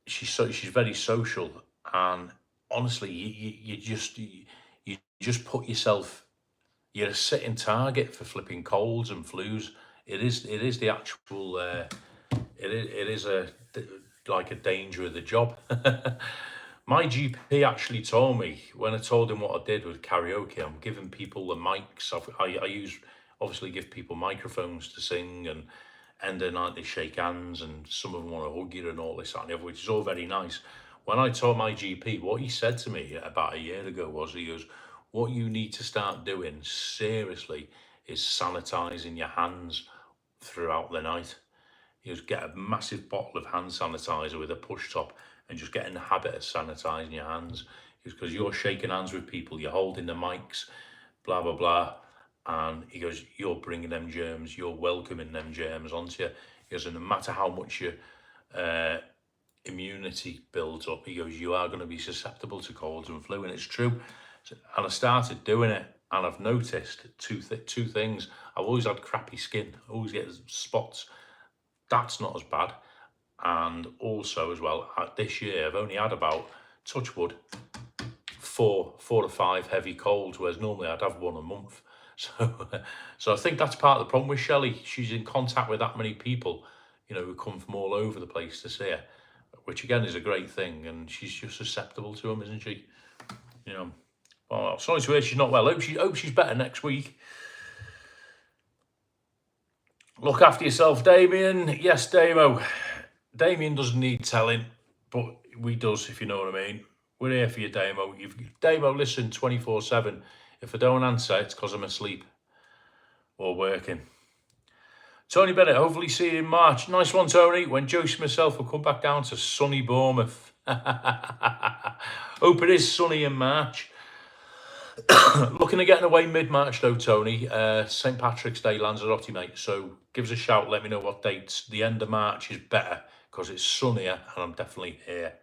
she's very social. And honestly, you just put yourself. You're a sitting target for flipping colds and flus. It is the actual. It is like a danger of the job. My GP actually told me when I told him what I did with karaoke, I'm giving people the mics. I obviously give people microphones to sing, and end of the night they shake hands, and some of them want to hug you and all this and the other, which is all very nice. When I told my GP, what he said to me about a year ago was, he goes, what you need to start doing seriously is sanitizing your hands throughout the night. He goes, get a massive bottle of hand sanitizer with a push top and just get in the habit of sanitizing your hands. Because you're shaking hands with people, you're holding the mics, blah, blah, blah. And he goes, you're bringing them germs, you're welcoming them germs onto you. He goes, and no matter how much your immunity builds up, he goes, you are going to be susceptible to colds and flu. And it's true. And I started doing it. And I've noticed two things. I've always had crappy skin, I always get spots. That's not as bad. And also as well, this year I've only had about, touch wood, four to five heavy colds, whereas normally I'd have one a month. So I think that's part of the problem with Shelley. She's in contact with that many people, who come from all over the place to see her, which again is a great thing. And she's just susceptible to them, isn't she? Well, sorry to hear she's not well. Hope she's better next week. Look after yourself, Damien. Yes, Damo. Damien doesn't need telling, but we does, if you know what I mean. We're here for you, Damo. Damo, listen 24/7. If I don't answer, it's because I'm asleep or working. Tony Bennett, hopefully see you in March. Nice one, Tony. When Josie myself will come back down to sunny Bournemouth. Hope it is sunny in March. Looking at getting away mid-March though, Tony. St. Patrick's Day, Lanzarote, mate. So give us a shout. Let me know what dates. The end of March is better because it's sunnier and I'm definitely here.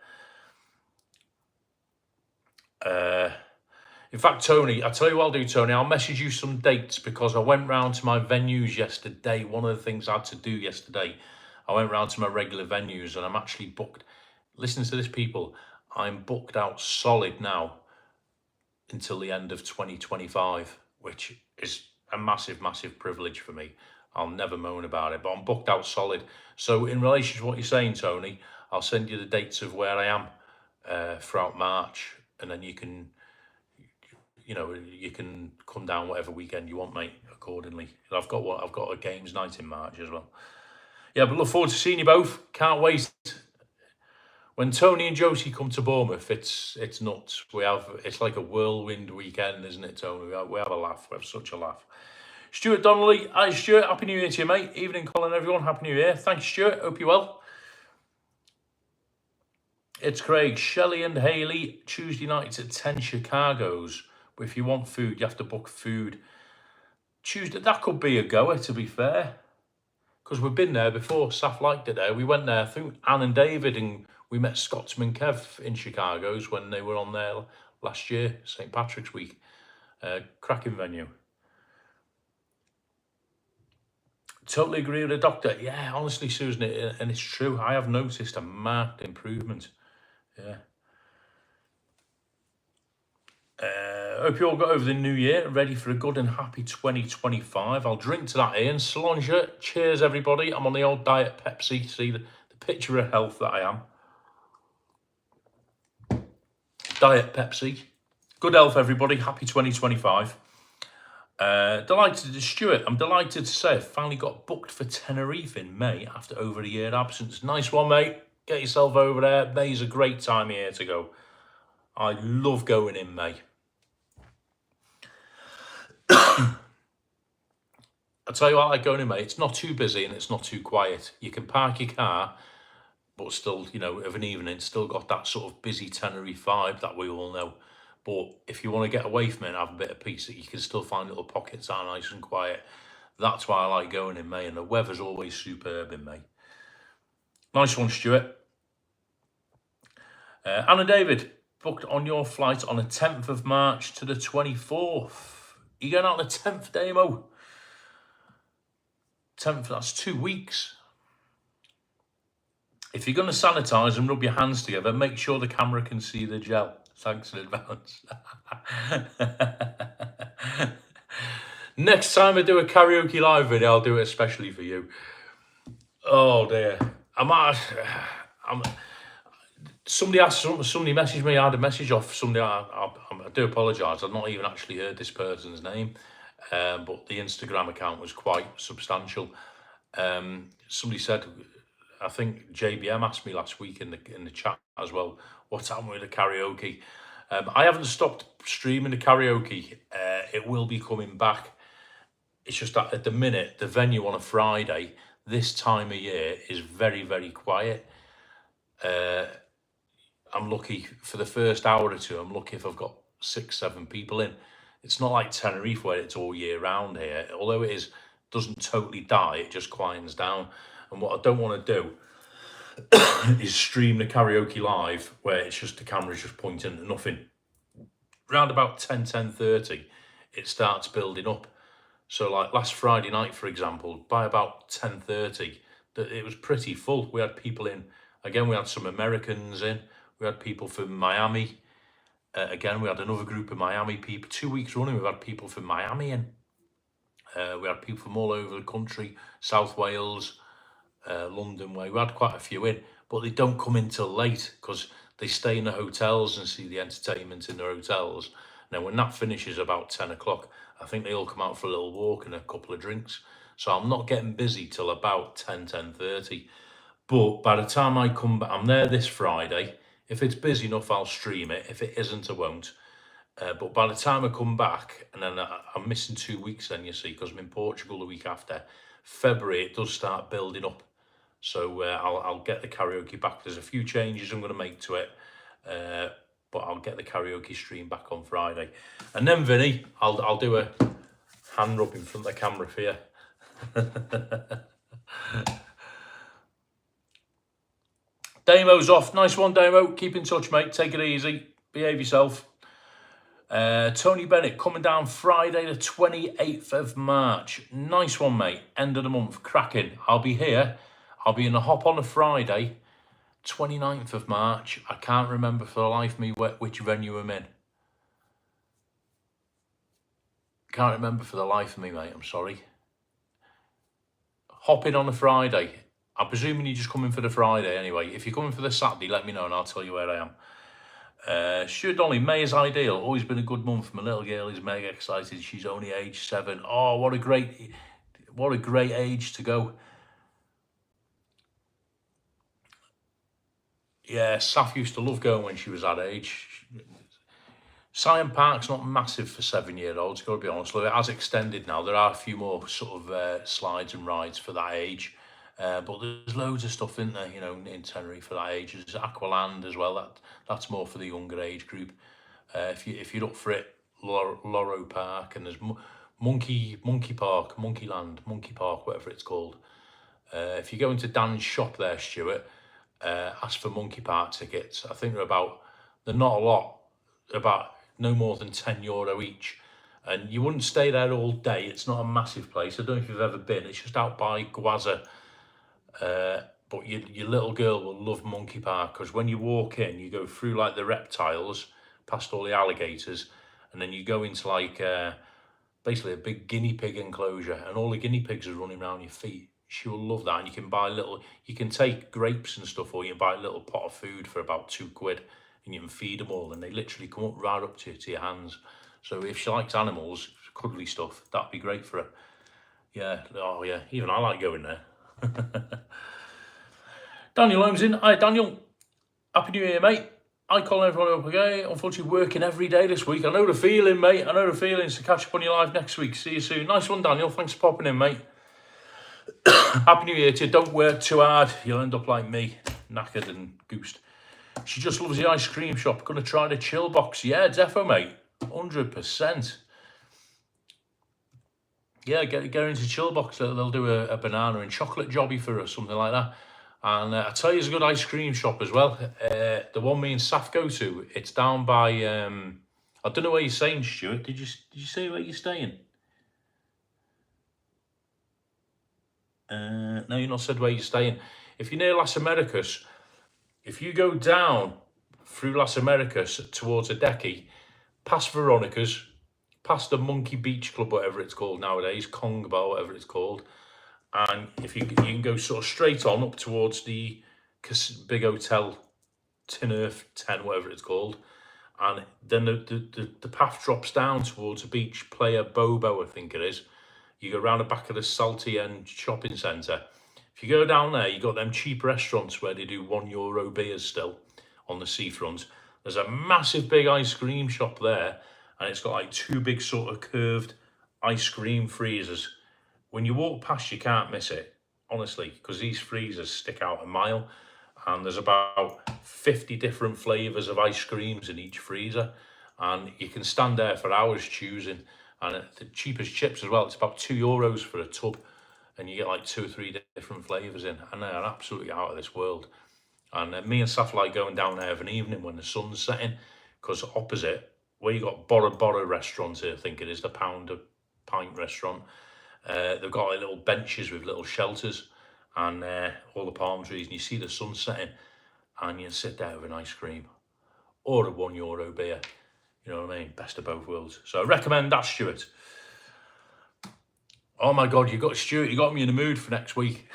In fact, Tony, I'll tell you what I'll do, Tony. I'll message you some dates because I went round to my venues yesterday. One of the things I had to do yesterday, I went round to my regular venues and I'm actually booked. Listen to this, people. I'm booked out solid now until the end of 2025, which is a massive, massive privilege for me. I'll never moan about it, but I'm booked out solid. So in relation to what you're saying, Tony, I'll send you the dates of where I am throughout March, and then you can come down whatever weekend you want, mate, accordingly. I've got a games night in March as well. Yeah, but look forward to seeing you both. Can't wait. When Tony and Josie come to Bournemouth, it's nuts. It's like a whirlwind weekend, isn't it, Tony? We have a laugh. We have such a laugh. Stuart Donnelly, hi Stuart. Happy New Year to you, mate. Evening, Colin, everyone. Happy New Year. Thanks, Stuart. Hope you're well. It's Craig. Shelley and Haley, Tuesday nights at 10 Chicago's. But if you want food, you have to book food. Tuesday, that could be a goer, to be fair. Because we've been there before. Saf liked it there. We went there, I think, Anne and David, and we met Scotsman Kev in Chicago's when they were on there last year, St. Patrick's Week. Cracking venue. Totally agree with the doctor. Yeah, honestly, Susan, and it's true. I have noticed a marked improvement. Yeah. Hope you all got over the new year, ready for a good and happy 2025. I'll drink to that, Ian. Solange, cheers, everybody. I'm on the old Diet Pepsi. See the picture of health that I am. Diet Pepsi. Good health, everybody. Happy 2025. Stuart, I'm delighted to say I finally got booked for Tenerife in May after over a year absence. Nice one, mate. Get yourself over there. May's a great time of year to go. I love going in May. I'll tell you what I like going in May. It's not too busy and it's not too quiet. You can park your car, but still, of an evening, it's still got that sort of busy Tenerife vibe that we all know. But if you want to get away from it and have a bit of peace, that you can still find little pockets that are nice and quiet. That's why I like going in May, and the weather's always superb in May. Nice one, Stuart. Anna David, booked on your flight on the 10th of March to the 24th. You going out on the 10th, Damo? 10th, that's 2 weeks. If you're going to sanitize and rub your hands together, make sure the camera can see the gel. Thanks in advance. Next time I do a karaoke live video, I'll do it especially for you. Oh dear. Somebody messaged me. I had a message off somebody. I do apologise. I've not even actually heard this person's name, but the Instagram account was quite substantial. Somebody said, I think JBM asked me last week in the chat as well, what's happened with the karaoke? I haven't stopped streaming the karaoke. It will be coming back. It's just that at the minute, the venue on a Friday, this time of year, is very, very quiet. I'm lucky for the first hour or two. I'm lucky if I've got 6-7 people in. It's not like Tenerife where it's all year round here. Although it doesn't totally die, it just quiets down. And what I don't want to do is stream the karaoke live where it's just the camera's just pointing at nothing. Round about 10:30 it starts building up. So like last Friday night, for example, by about 10:30, it was pretty full. We had people in, again, we had some Americans in, we had people from Miami. Again, we had another group of Miami people. 2 weeks running, we've had people from Miami in. We had people from all over the country, South Wales, London way. We had quite a few in, but they don't come in till late because they stay in the hotels and see the entertainment in the hotels. Now, when that finishes about 10 o'clock, I think they all come out for a little walk and a couple of drinks. So I'm not getting busy till about 10:30. But by the time I come back, I'm there this Friday. If it's busy enough, I'll stream it. If it isn't, I won't. But by the time I come back, and then I'm missing 2 weeks then, you see, because I'm in Portugal the week after, February, it does start building up. So I'll get the karaoke back. There's a few changes I'm going to make to it, but I'll get the karaoke stream back on Friday. And then, Vinny, I'll do a hand rub in front of the camera for you. Damo's off. Nice one, Damo. Keep in touch, mate. Take it easy. Behave yourself. Tony Bennett coming down Friday the 28th of March. Nice one, mate. End of the month. Cracking. I'll be here. I'll be in the hop on a Friday, 29th of March. I can't remember for the life of me which venue I'm in. Can't remember for the life of me, mate. I'm sorry. Hopping on a Friday. I'm presuming you're just coming for the Friday anyway. If you're coming for the Saturday, let me know and I'll tell you where I am. Stuart Donnelly, May is ideal. Always been a good month. My little girl is mega excited. She's only age 7. Oh, what a great age to go. Yeah, Saf used to love going when she was that age. Scion Park's not massive for 7-year-olds, got to be honest with you. It has extended now. There are a few more sort of slides and rides for that age. But there's loads of stuff in there, you know, in Tenerife for that age. There's Aqualand as well. That's more for the younger age group. If you're up for it, Loro Park, and there's Monkey Park, Monkeyland, Monkey Park, whatever it's called. If you go into Dan's shop there, Stuart, ask for Monkey Park tickets. I think they're not a lot, about no more than €10 each. And you wouldn't stay there all day. It's not a massive place. I don't know if you've ever been. It's just out by Guaza. But your little girl will love Monkey Park because when you walk in, you go through like the reptiles, past all the alligators, and then you go into like basically a big guinea pig enclosure, and all the guinea pigs are running around your feet. She will love that. And you can take grapes and stuff, or you can buy a little pot of food for about £2, and you can feed them all, and they literally come up right up to your hands. So if she likes animals, cuddly stuff, that'd be great for her. Yeah, oh yeah, even I like going there. Daniel Holmes in. Hi, Daniel. Happy New Year, mate. I call everyone up again. Unfortunately, working every day this week. I know the feeling, mate. I know the feeling. So catch up on your live next week. See you soon. Nice one, Daniel. Thanks for popping in, mate. Happy New Year to you. Don't work too hard. You'll end up like me, knackered and goosed. She just loves the ice cream shop. Gonna try the chill box. Yeah, defo, mate. 100%. Yeah, get into chill box. They'll do a banana and chocolate jobby for us, something like that. And I tell you, it's a good ice cream shop as well. The one me and Saf go to, it's down by I don't know where you're staying, Stuart. Did you say where you're staying? No, you've not said where you're staying. If you're near Las Americas, if you go down through Las Americas towards Adeje, past Veronica's, past the Monkey Beach Club, whatever it's called nowadays, Kong Bar, whatever it's called, and if you can go sort of straight on up towards the big hotel, Tinnerf 10, whatever it's called, and then the path drops down towards the beach, Playa Bobo, I think it is. You go around the back of the Salty End shopping centre. If you go down there, you got them cheap restaurants where they do €1 beers still on the seafront. There's a massive big ice cream shop there, and it's got like 2 big sort of curved ice cream freezers. When you walk past, you can't miss it, honestly, because these freezers stick out a mile, and there's about 50 different flavours of ice creams in each freezer, and you can stand there for hours choosing. And the cheapest chips as well, it's about €2 for a tub, and you get like 2 or 3 different flavours in, and they're absolutely out of this world. And me and Saf like going down there of an evening when the sun's setting, because opposite, where you got Bora Bora restaurant here, I think it is, the pint restaurant. They've got like little benches with little shelters and all the palm trees, and you see the sun setting, and you sit there with an ice cream or a €1 beer. You know what I mean? Best of both worlds. So I recommend that, Stuart. Oh my God, Stuart, you got me in the mood for next week.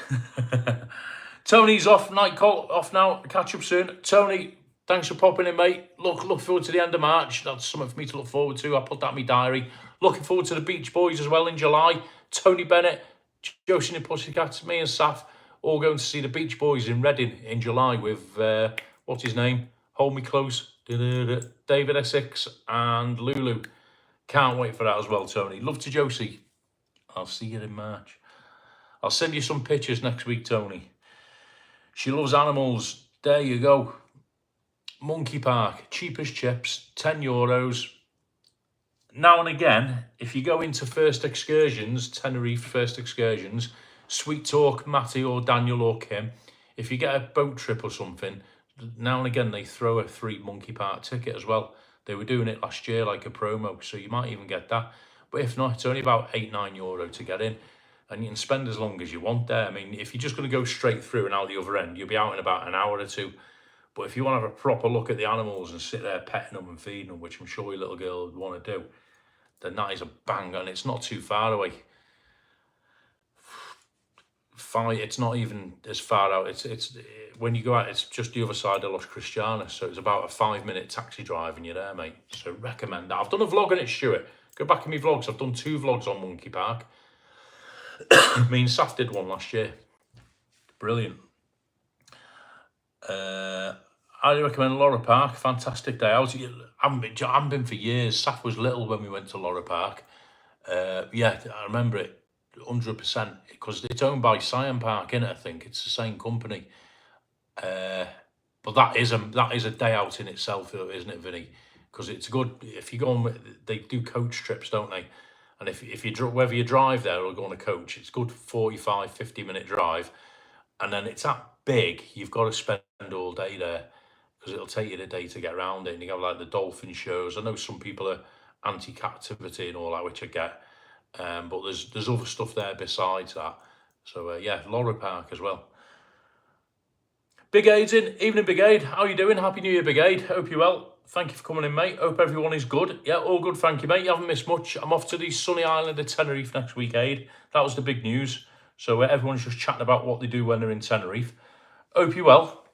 Tony's off, night call off now. Catch up soon. Tony, thanks for popping in, mate. Look forward to the end of March. That's something for me to look forward to. I put that in my diary. Looking forward to the Beach Boys as well in July. Tony Bennett, Josie and the Pussycats, me and Saf, all going to see the Beach Boys in Reading in July with, what's his name? Hold Me Close, David Essex and Lulu. Can't wait for that as well, Tony. Love to Josie. I'll see you in March. I'll send you some pictures next week, Tony. She loves animals. There you go. Monkey Park, cheap as chips, €10. Now and again, if you go into First Excursions, Tenerife First Excursions, Sweet Talk, Matty or Daniel or Kim, if you get a boat trip or something, now and again they throw a free Monkey Park ticket as well. They were doing it last year like a promo, so you might even get that. But if not, it's only about €8-9 to get in, and you can spend as long as you want there. I mean, if you're just going to go straight through and out the other end, you'll be out in about an hour or two. But if you want to have a proper look at the animals and sit there petting them and feeding them, which I'm sure your little girl would want to do, then that is a bang, and it's not too far away. It's not even as far out. It's when you go out, it's just the other side of Los Cristianos, so it's about a 5-minute taxi drive and you're there, mate. So recommend that. I've done a vlog on it, Stuart. Go back in my vlogs. I've done 2 vlogs on Monkey Park. Me and Saf did one last year. Brilliant. I recommend Laura Park. Fantastic day out. I haven't been for years. Saf was little when we went to Laura Park. Yeah, I remember it 100% because it's owned by Cyan Park, innit? I think it's the same company. But that is a day out in itself, isn't it, Vinny? Because it's good if you go on. They do coach trips, don't they? And if you whether you drive there or go on a coach, it's good 45-50 minute drive, and then it's that big. You've got to spend all day there because it'll take you the day to get around it. And you have like the dolphin shows. I know some people are anti-captivity and all that, which I get. But there's other stuff there besides that. So yeah, Laura Park as well. Big Aid's in. Evening, Big Aid. How you doing? Happy New Year, Big Aid. Hope you're well. Thank you for coming in, mate. Hope everyone is good. Yeah, all good, thank you, mate. You haven't missed much. I'm off to the sunny island of Tenerife next week, Aid. That was the big news. So everyone's just chatting about what they do when they're in Tenerife. Hope you're well.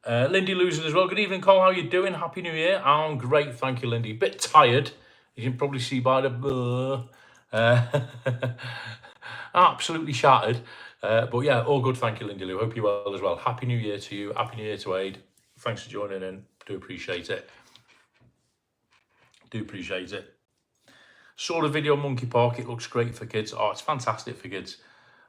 Lindy losing as well. Good evening, Cole. How you doing? Happy New Year. I'm great, thank you, Lindy. Bit tired. You can probably see by the absolutely shattered. But yeah, all good, thank you, Lindy Lou. Hope you're well as well. Happy New Year to you. Happy New Year to Aid. Thanks for joining in. Do appreciate it. Do appreciate it. Saw the video on Monkey Park. It looks great for kids. Oh, it's fantastic for kids.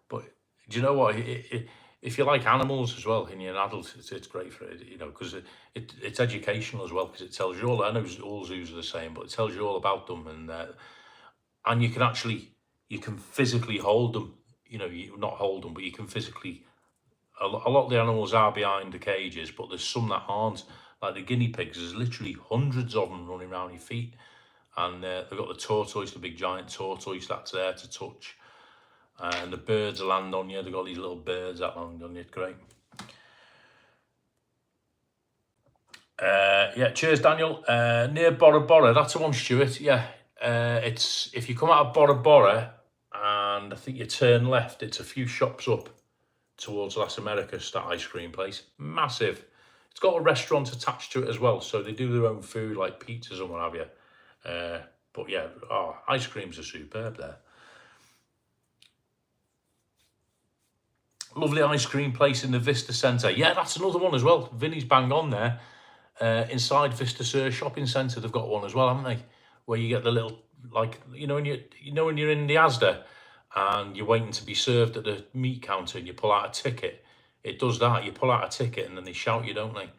But do you know what? If you like animals as well and you're an adult, it's great for it, you know, because it's educational as well, because it tells you all. I know all zoos are the same, but it tells you all about them, and you can physically hold them. You know, you not hold them, but you can physically. A lot of the animals are behind the cages, but there's some that aren't. Like the guinea pigs, there's literally hundreds of them running around your feet, and they've got the tortoise, the big giant tortoise that's there to touch. And the birds land on you. They've got these little birds that land on you. It's great. Yeah, cheers, Daniel. Near Bora Bora, that's the one, Stuart. Yeah, it's if you come out of Bora Bora and I think you turn left, it's a few shops up towards Las Americas, that ice cream place. Massive. It's got a restaurant attached to it as well, so they do their own food like pizzas and what have you. But yeah, ice creams are superb there. Lovely ice cream place in the Vista Centre. Yeah, that's another one as well. Vinny's bang on there. Inside Vista Sur Shopping Centre, they've got one as well, haven't they? Where you get the little, like, when you're in the Asda and you're waiting to be served at the meat counter and you pull out a ticket. It does that. You pull out a ticket and then they shout you, don't they?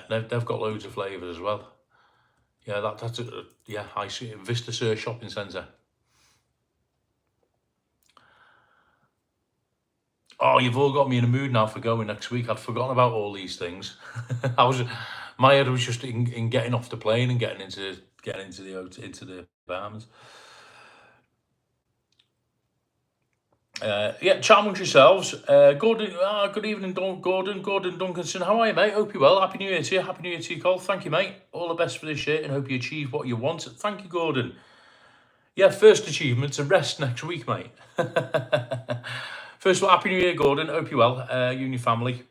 They've got loads of flavours as well. Yeah, that's I see it. Vista Sur Shopping Centre. Oh, you've all got me in a mood now for going next week. I'd forgotten about all these things. My head was just in getting off the plane and getting into the Bahamas. Yeah, chat amongst yourselves. Gordon, good evening, Gordon Duncanson. How are you, mate? Hope you're well. Happy New Year to you. Happy New Year to you, Cole. Thank you, mate. All the best for this year, and hope you achieve what you want. Thank you, Gordon. Yeah, first achievement, a rest next week, mate. First of all, Happy New Year, Gordon. Hope you're well, you and your family.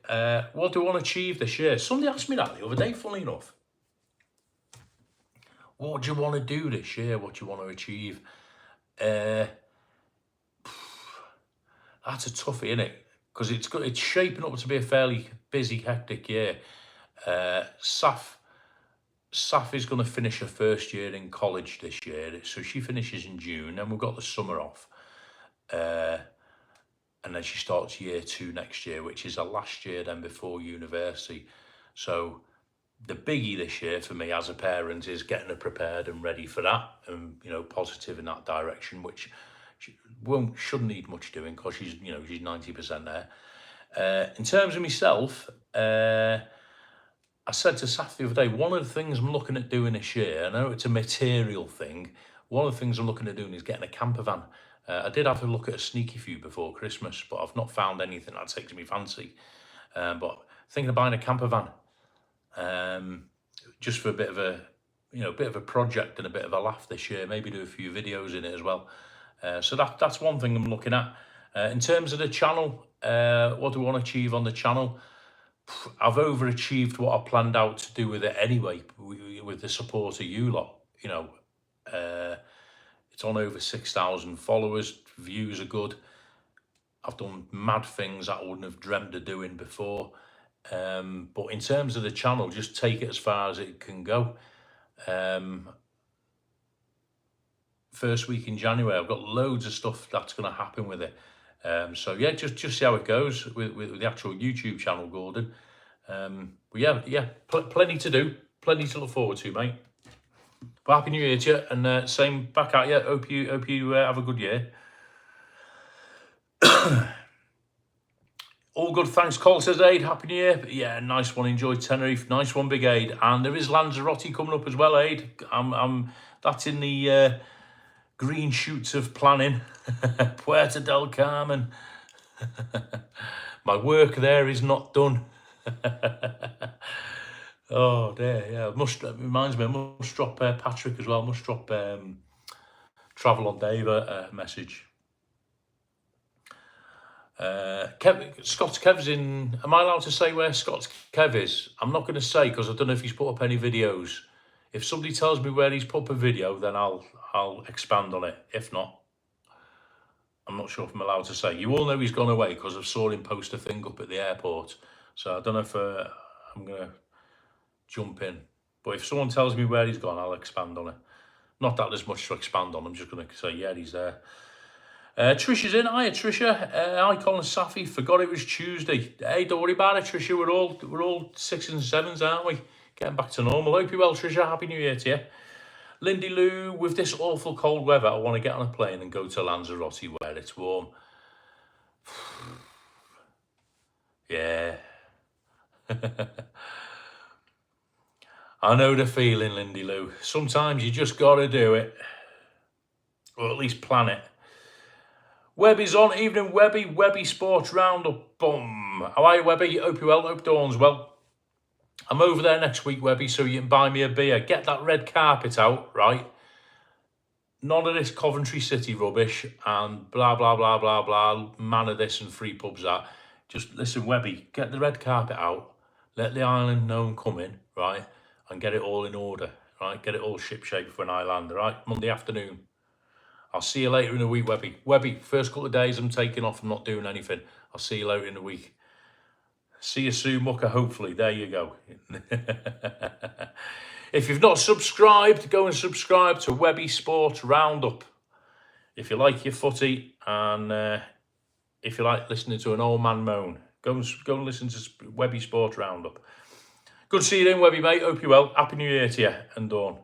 What do I want to achieve this year? Somebody asked me that the other day, funnily enough. What do you want to do this year? What do you want to achieve? That's a toughie, isn't it? Because it's shaping up to be a fairly busy, hectic year. Saf is going to finish her first year in college this year, so she finishes in June, and we've got the summer off. And then she starts year 2 next year, which is her last year then before university. So the biggie this year for me as a parent is getting her prepared and ready for that, and positive in that direction, which shouldn't need much doing because she's 90% there. In terms of myself, I said to Saf the other day, one of the things I'm looking at doing this year, I know it's a material thing, one of the things I'm looking at doing is getting a camper van. I did have a look at a sneaky few before Christmas, but I've not found anything that takes me fancy. But thinking of buying a camper van, just for a bit of a project and a bit of a laugh this year. Maybe do a few videos in it as well. So that's one thing I'm looking at. In terms of the channel, what do I want to achieve on the channel? I've overachieved what I planned out to do with it anyway, with the support of you lot. It's on over 6,000 followers. Views are good. I've done mad things that I wouldn't have dreamt of doing before. But in terms of the channel, just take it as far as it can go. First week in January, I've got loads of stuff that's going to happen with it. So yeah, just see how it goes with the actual YouTube channel, Gordon. But yeah, plenty to do, plenty to look forward to, mate. But Happy New Year to you, and same back at you. Hope you have a good year. All good, thanks. Cole says, Aid, Happy New Year. But yeah, nice one. Enjoy Tenerife. Nice one, Big Aid. And there is Lanzarote coming up as well, Aid. That's in the green shoots of planning. Puerto del Carmen. My work there is not done. Oh dear, yeah. Reminds me, I must drop Patrick as well. Must drop Travel on Dave a message. Scott's Kev's in. Am I allowed to say where Scott's Kev is? I'm not going to say because I don't know if he's put up any videos. If somebody tells me where he's put up a video, then I'll expand on it. If not, I'm not sure if I'm allowed to say. You all know he's gone away because I saw him post a thing up at the airport. So I don't know if I'm going to jump in. But if someone tells me where he's gone, I'll expand on it. Not that there's much to expand on. I'm just going to say, yeah, he's there. Trisha's in. Hiya, Trisha. Hi, Colin Safi. Forgot it was Tuesday. Hey, don't worry about it, Trisha. We're all 6s and 7s, aren't we? Getting back to normal. Hope you're well, Trisha. Happy New Year to you. Lindy Lou, with this awful cold weather, I want to get on a plane and go to Lanzarote where it's warm. Yeah. I know the feeling, Lindy Lou. Sometimes you just got to do it. Or at least plan it. Webby's on. Evening, Webby. Webby Sports Roundup. Boom. How are you, Webby? Hope you're well. Hope Dawn's well. I'm over there next week, Webby, so you can buy me a beer. Get that red carpet out, right? None of this Coventry City rubbish and blah, blah, blah, blah, blah, man of this and free pubs that. Just listen, Webby, get the red carpet out. Let the island gnome come in, right? And get it all in order, right? Get it all shipshape when I land, right? Monday afternoon. I'll see you later in the week, Webby. Webby, first couple of days I'm taking off. I'm not doing anything. I'll see you later in the week. See you soon, Mucker, hopefully. There you go. If you've not subscribed, go and subscribe to Webby Sports Roundup. If you like your footy and if you like listening to an old man moan, go and listen to Webby Sports Roundup. Good to see you then, Webby, mate. Hope you're well. Happy New Year to you and Dawn.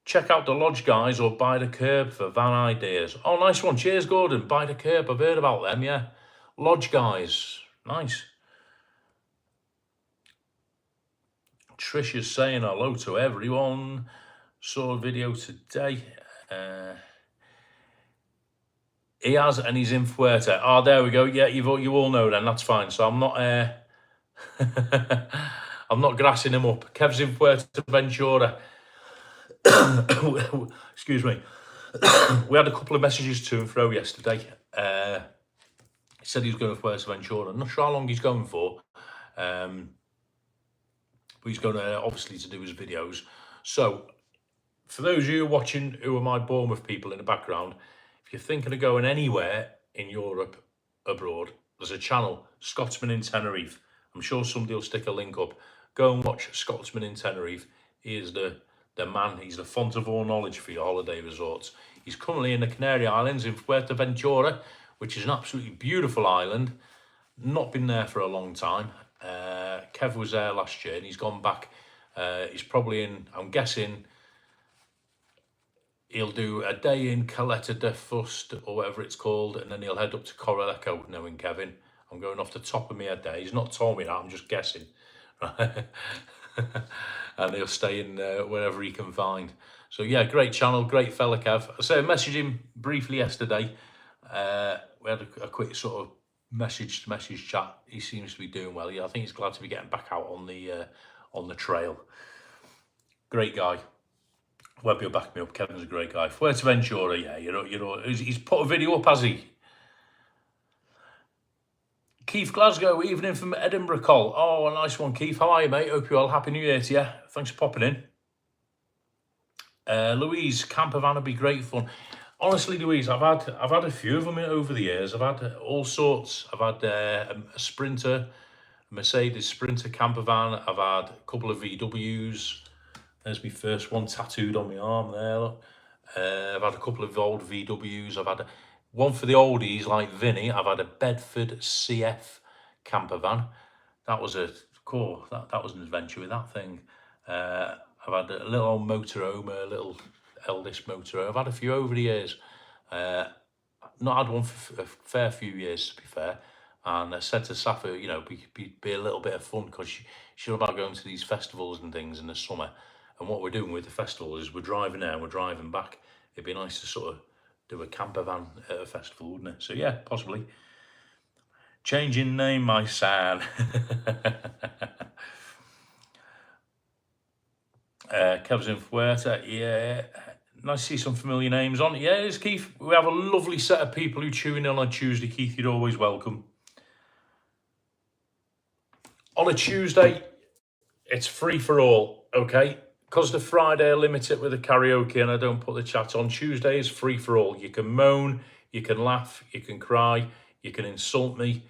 Check out the Lodge Guys or Buy the Curb for van ideas. Oh, nice one. Cheers, Gordon. Buy the Curb. I've heard about them, yeah. Lodge Guys. Nice. Trisha's saying hello to everyone. Saw a video today. He has, and he's in Fuerte. Oh, there we go. Yeah, you all know then. That's fine. So I'm not I'm not grassing him up. Kev's in Fuerteventura. Excuse me. We had a couple of messages to and fro yesterday. He said he was going to Fuerteventura. I'm not sure how long he's going for. But he's going to, obviously, to do his videos. So, for those of you watching who are my Bournemouth people in the background, if you're thinking of going anywhere in Europe, abroad, there's a channel, Scotsman in Tenerife. I'm sure somebody will stick a link up. Go and watch Scotsman in Tenerife. He is the man. He's the font of all knowledge for your holiday resorts. He's currently in the Canary Islands in Fuerteventura, which is an absolutely beautiful island. Not been there for a long time. Kev was there last year and he's gone back. He's probably in, I'm guessing, he'll do a day in Caleta de Fust or whatever it's called, and then he'll head up to Coralejo, knowing Kevin. I'm going off the top of my head there. He's not told me that, I'm just guessing. And he'll stay in wherever he can find. So yeah, great channel, great fella Kev. I messaged him briefly yesterday. We had a quick sort of message chat. He seems to be doing well. Yeah, I think he's glad to be getting back out on the trail. Great guy. Webby will back me up. Kevin's a great guy. Fuerteventura, yeah, you know, he's put a video up, has he? Keith Glasgow, evening from Edinburgh, Col. Oh, a nice one, Keith. How are you, mate? Hope you're well. Happy New Year to you. Thanks for popping in. Louise, camper van would be great fun. Honestly, Louise, I've had a few of them over the years. I've had all sorts. I've had a Sprinter, a Mercedes Sprinter camper van. I've had a couple of VWs. There's my first one tattooed on my arm there. Look. I've had a couple of old VWs. I've had one for the oldies like Vinny. I've had a Bedford CF camper van. That was a cool. That was an adventure with that thing. I've had a little old motorhome, a little eldest motorhome. I've had a few over the years. Not had one for a fair few years, to be fair. And I said to Safa, you know, be a little bit of fun, because she's about going to these festivals and things in the summer. And what we're doing with the festival is we're driving there and we're driving back. It'd be nice to sort of do a camper van at a festival, wouldn't it? So yeah, possibly. Changing name, my son. Kev's in Fuerte, yeah. Nice to see some familiar names on. Yeah, it is, Keith. We have a lovely set of people who tune in on Tuesday, Keith. You're always welcome. On a Tuesday, it's free for all, okay? Because the Friday I limit it with the karaoke and I don't put the chat on. Tuesday is free for all. You can moan, you can laugh, you can cry, you can insult me,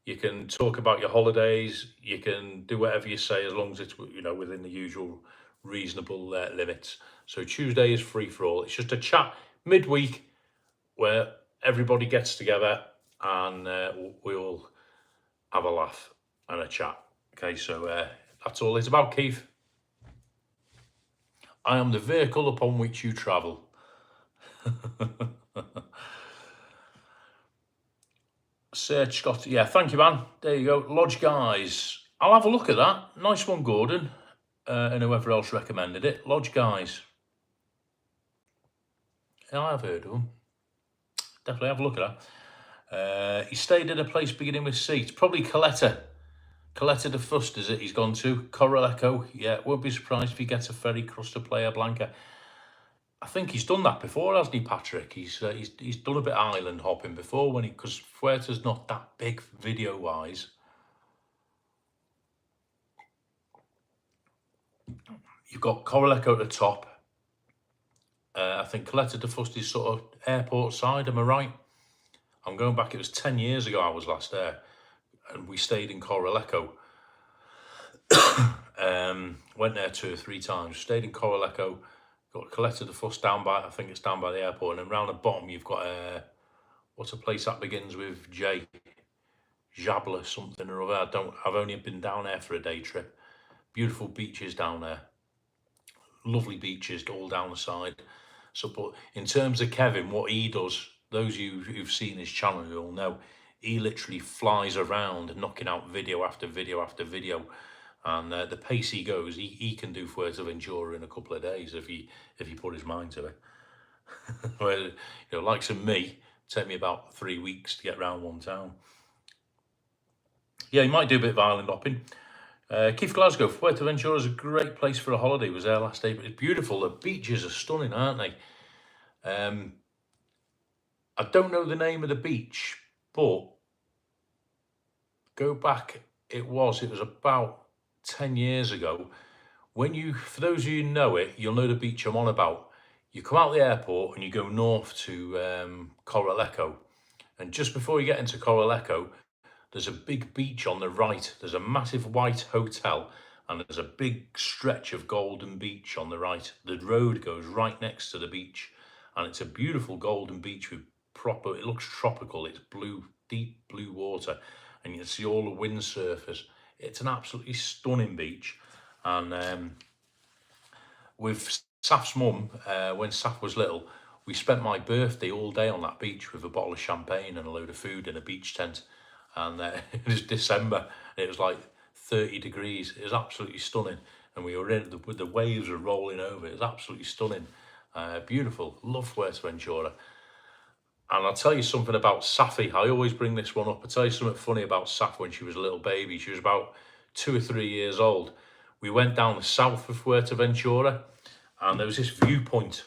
you can talk about your holidays, you can do whatever you say as long as it's, you know, within the usual reasonable limits. So Tuesday is free for all. It's just a chat midweek where everybody gets together and we all have a laugh and a chat. Okay, so that's all it's about, Keith. I am the vehicle upon which you travel. Search Scott. Yeah, thank you, man. There you go. Lodge Guys. I'll have a look at that. Nice one, Gordon. And whoever else recommended it. Lodge Guys. Yeah, I have heard of them. Definitely have a look at that. He stayed in a place beginning with C. It's probably Caleta. Caleta de Fust, is it? He's gone to Coralejo. Yeah, won't be surprised if he gets a ferry across to Playa Blanca. I think he's done that before, hasn't he, Patrick? He's done a bit of island hopping before, because Fuerte's not that big video wise. You've got Coralejo at the top. I think Caleta de Fust is sort of airport side. Am I right? I'm going back. It was 10 years ago I was last there. And we stayed in Coralejo. Went there 2 or 3 times. Stayed in Coralejo. Got Caleta de Fust down by, I think it's down by the airport. And then round the bottom you've got what's a place that begins with J? Jabla something or other. I've only been down there for a day trip. Beautiful beaches down there. Lovely beaches all down the side. So, but in terms of Kevin, what he does, those of you who've seen his channel will know, he literally flies around knocking out video after video after video. And the pace he goes, he can do Fuerteventura in a couple of days if he put his mind to it. Where, you know, likes of me, take me about 3 weeks to get round one town. Yeah, he might do a bit of island hopping. Keith Glasgow, Fuerteventura is a great place for a holiday. Was there last day, but it's beautiful. The beaches are stunning, aren't they? I don't know the name of the beach, but go back. It was about 10 years ago. When you, for those of you who know it, you'll know the beach I'm on about. You come out the airport and you go north to Coralejo, and just before you get into Coralejo, there's a big beach on the right. There's a massive white hotel, and there's a big stretch of golden beach on the right. The road goes right next to the beach, and it's a beautiful golden beach with proper, it looks tropical. It's blue, deep blue water, and you can see all the windsurfers. It's an absolutely stunning beach. And with Saf's mum, when Saf was little, we spent my birthday all day on that beach with a bottle of champagne and a load of food in a beach tent. And it was December, and it was like 30 degrees. It was absolutely stunning. And we were in, the waves were rolling over. It was absolutely stunning. Beautiful. Love Fuerteventura. And I'll tell you something about Safi. I always bring this one up. I'll tell you something funny about Saf when she was a little baby. She was about 2 or 3 years old. We went down the south of Fuerteventura, and there was this viewpoint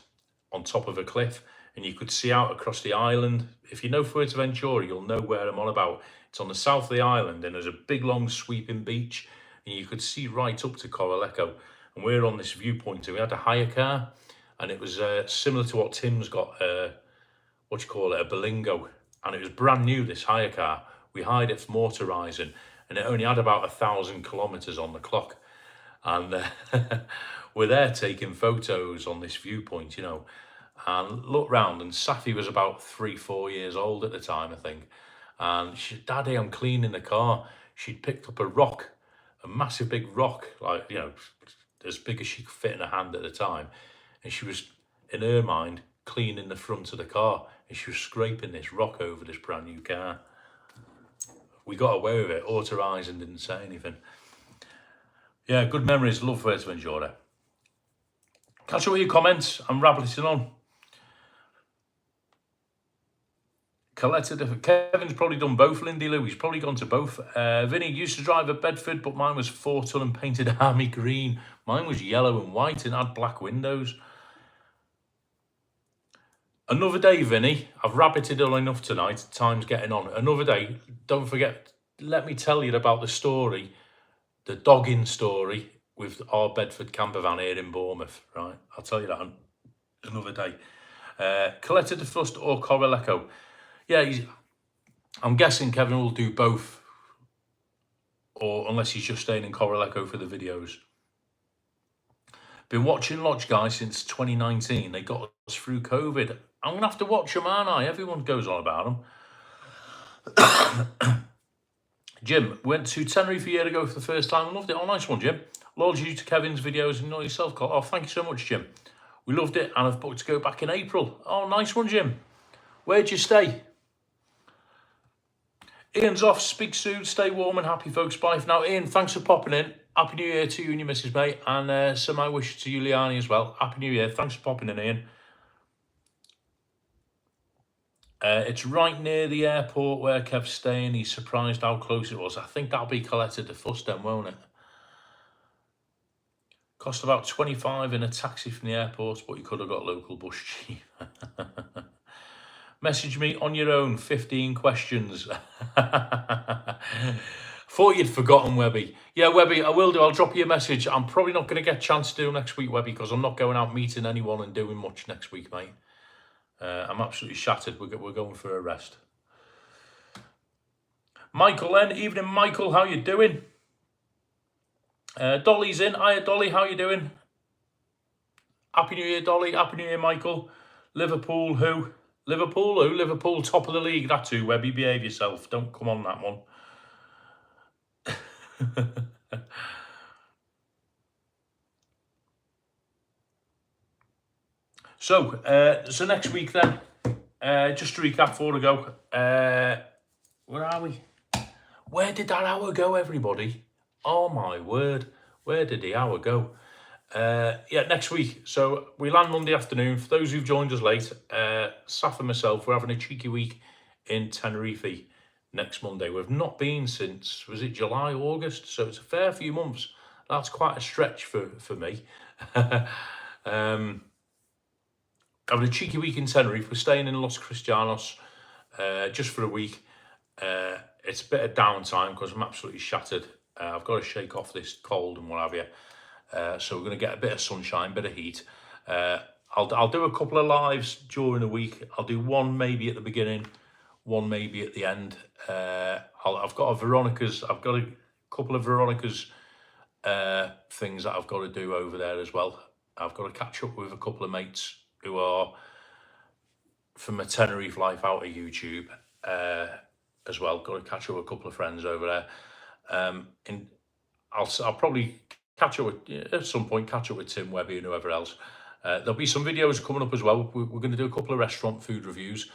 on top of a cliff, and you could see out across the island. If you know Fuerteventura, you'll know where I'm on about. It's on the south of the island, and there's a big, long, sweeping beach, and you could see right up to Coralejo. And we're on this viewpoint, and we had a hire car, and it was similar to what Tim's got, a Berlingo, and it was brand new, this hire car. We hired it for motorising, and it only had about 1,000 kilometres on the clock. And we're there taking photos on this viewpoint, you know, and look round, and Safi was about 3-4 years old at the time, I think. And she, Daddy, I'm cleaning the car. She'd picked up a rock, a massive big rock, like, you know, as big as she could fit in her hand at the time. And she was, in her mind, cleaning the front of the car, and she was scraping this rock over this brand new car. We got away with it. Authorising didn't say anything. Yeah, good memories. Love Fuerteventura. Catch up with your comments. I'm rabbiting on. Kevin's probably done both, Lindy Lou. He's probably gone to both. Vinny used to drive at Bedford, but mine was 4-ton and painted army green. Mine was yellow and white and had black windows. Another day, Vinny. I've rabbited on enough tonight. Time's getting on. Another day. Don't forget, let me tell you about the story, the dogging story with our Bedford camper van here in Bournemouth, right? I'll tell you that another day. Caleta de Fust or Coralejo. Yeah, I'm guessing Kevin will do both, or unless he's just staying in Coralejo for the videos. Been watching Lodge Guys since 2019. They got us through COVID. I'm going to have to watch them, aren't I? Everyone goes on about them. Jim, went to Tenerife a year ago for the first time. Loved it. Oh, nice one, Jim. Loyal you to Kevin's videos and not yourself. Oh, thank you so much, Jim. We loved it, and I've booked to go back in April. Oh, nice one, Jim. Where'd you stay? Ian's off. Speak soon. Stay warm and happy, folks. Bye for now. Ian, thanks for popping in. Happy New Year to you and your missus, mate. And some my wishes to you, Liani, as well. Happy New Year. Thanks for popping in, Ian. It's right near the airport where Kev's staying. He's surprised how close it was. I think that'll be Caleta de Fust then, won't it? Cost about 25 in a taxi from the airport, but you could have got local bus cheap. Message me on your own, 15 questions. Thought you'd forgotten, Webby. Yeah, Webby, I will do. I'll drop you a message. I'm probably not going to get a chance to do next week, Webby, because I'm not going out meeting anyone and doing much next week, mate. I'm absolutely shattered. We're going for a rest. Michael then. Evening, Michael. How you doing? Dolly's in. Hiya, Dolly. How you doing? Happy New Year, Dolly. Happy New Year, Michael. Liverpool, who? Liverpool, who? Liverpool, top of the league. That's who, Webby. Behave yourself. Don't come on that one. So next week then, just to recap before I go, where are we? Where did that hour go, everybody? Oh my word, where did the hour go? Yeah, next week. So we land Monday afternoon. For those who've joined us late, Saf and myself, we're having a cheeky week in Tenerife next Monday. We've not been since, was it July, August? So it's a fair few months. That's quite a stretch for me. Having a cheeky week in Tenerife. We're staying in Los Cristianos just for a week. It's a bit of downtime because I'm absolutely shattered. I've got to shake off this cold and what have you. So we're going to get a bit of sunshine, bit of heat. I'll do a couple of lives during the week. I'll do one maybe at the beginning, one maybe at the end. I've got a couple of Veronica's things that I've got to do over there as well. I've got to catch up with a couple of mates who are from a Tenerife life out of YouTube as well. Got to catch up with a couple of friends over there. And I'll probably catch up with, at some point, catch up with Tim Webby and whoever else. There'll be some videos coming up as well. We're going to do a couple of restaurant food reviews.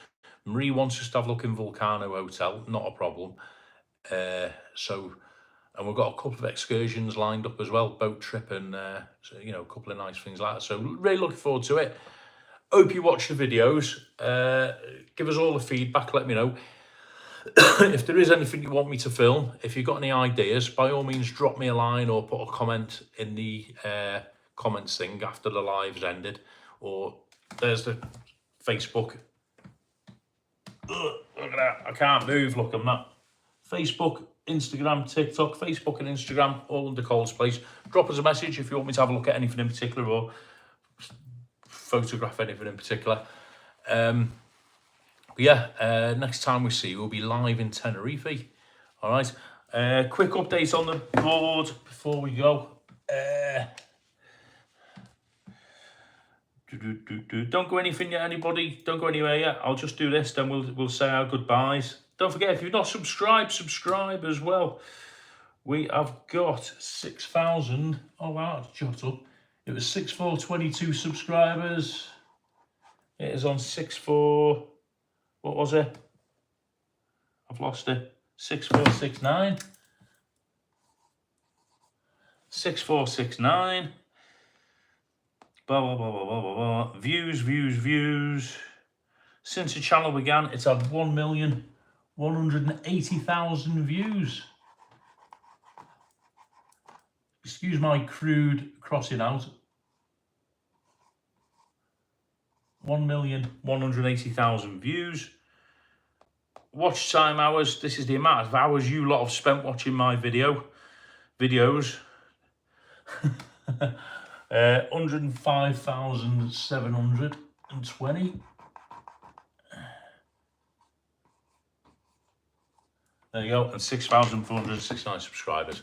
Marie wants us to have a look in Volcano Hotel, not a problem. And we've got a couple of excursions lined up as well, boat trip and, so, you know, a couple of nice things like that. So really looking forward to it. Hope you watch the videos. Give us all the feedback, let me know. If there is anything you want me to film, if you've got any ideas, by all means drop me a line or put a comment in the comments thing after the live's ended. Or there's the Facebook. Ugh, look at that, I can't move, look, I'm not. Facebook, Instagram, TikTok, Facebook and Instagram, all under Coles Place. Drop us a message if you want me to have a look at anything in particular or photograph anything in particular. But yeah, next time we see you, we'll be live in Tenerife. All right. Quick update on the board before we go. Don't go anything yet, anybody. Don't go anywhere yet. I'll just do this, then we'll say our goodbyes. Don't forget, if you've not subscribed, subscribe as well. We have got 6,000. Oh wow, it's jot up. It was 6,422 subscribers. It is on 6,4. What was it? I've lost it. 6,469. 6,469. Blah, blah, blah, blah, blah, blah, blah. Views. Since the channel began, it's had 1,180,000 views. Excuse my crude crossing out. 1,180,000 views. Watch time hours. This is the amount of hours you lot have spent watching my videos. 105,720. There you go, and 6,469 subscribers.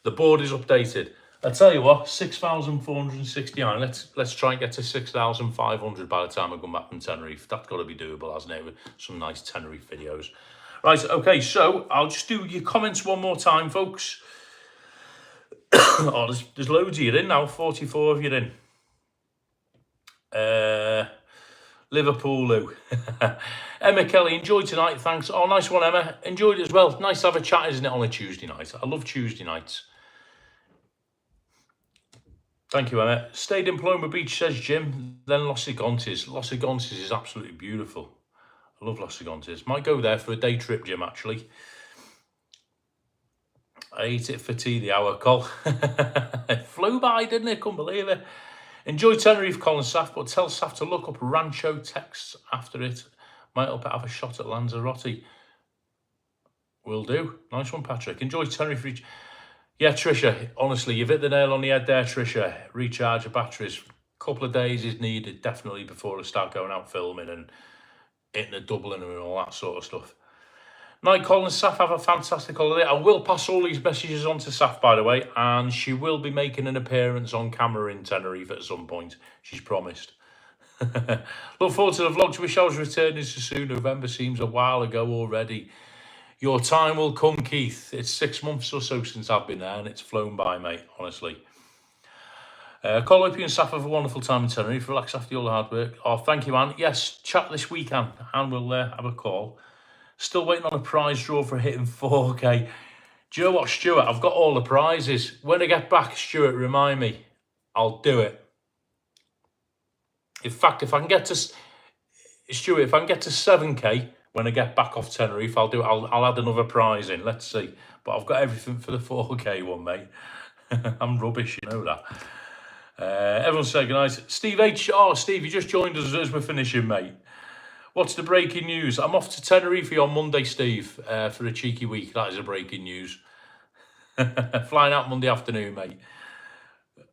The board is updated. I tell you what, 6,469. Let's try and get to 6,500 by the time I come back from Tenerife. That's got to be doable, hasn't it? With some nice Tenerife videos. Right, okay, so I'll just do your comments one more time, folks. Oh, there's loads of you in now. 44 of you in. Liverpool, Lou. Emma Kelly, enjoyed tonight, thanks. Oh, nice one, Emma. Enjoyed it as well. Nice to have a chat, isn't it, on a Tuesday night? I love Tuesday nights. Thank you, Emma. Stayed in Paloma Beach, says Jim. Then Los Gigantes. Los Gigantes is absolutely beautiful. I love Los Gigantes. Might go there for a day trip, Jim, actually. I ate it for tea, the hour, Col. It flew by, didn't it? Couldn't believe it. Enjoy Tenerife, Colin Saf, but tell Saf to look up Rancho Tex after it. Might help it have a shot at Lanzarote. Will do. Nice one, Patrick. Enjoy Tenerife. Yeah, Trisha, honestly, you've hit the nail on the head there, Trisha. Recharge your batteries. A couple of days is needed, definitely, before I start going out filming and hitting the Dublin and all that sort of stuff. Night, Colin. Saf, have a fantastic holiday. I will pass all these messages on to Saf, by the way, and she will be making an appearance on camera in Tenerife at some point. She's promised. Look forward to the vlog. Wish I was returning so soon. November seems a while ago already. Your time will come, Keith. It's 6 months or so since I've been there, and it's flown by, mate, honestly. Call up you and Saf have a wonderful time in Tenerife. Relax after all the hard work. Oh, thank you, Anne. Yes, chat this weekend. Anne will have a call. Still waiting on a prize draw for hitting 4K. Do you know what, Stuart? I've got all the prizes. When I get back, Stuart, remind me. I'll do it. In fact, if I can get to Stuart, if I can get to 7K when I get back off Tenerife, I'll do it. I'll add another prize in. Let's see. But I've got everything for the 4K one, mate. I'm rubbish, you know that. Everyone say good night. Steve H. Oh, Steve, you just joined us as we're finishing, mate. What's the breaking news? I'm off to Tenerife on Monday, Steve, for a cheeky week. That is a breaking news. Flying out Monday afternoon, mate.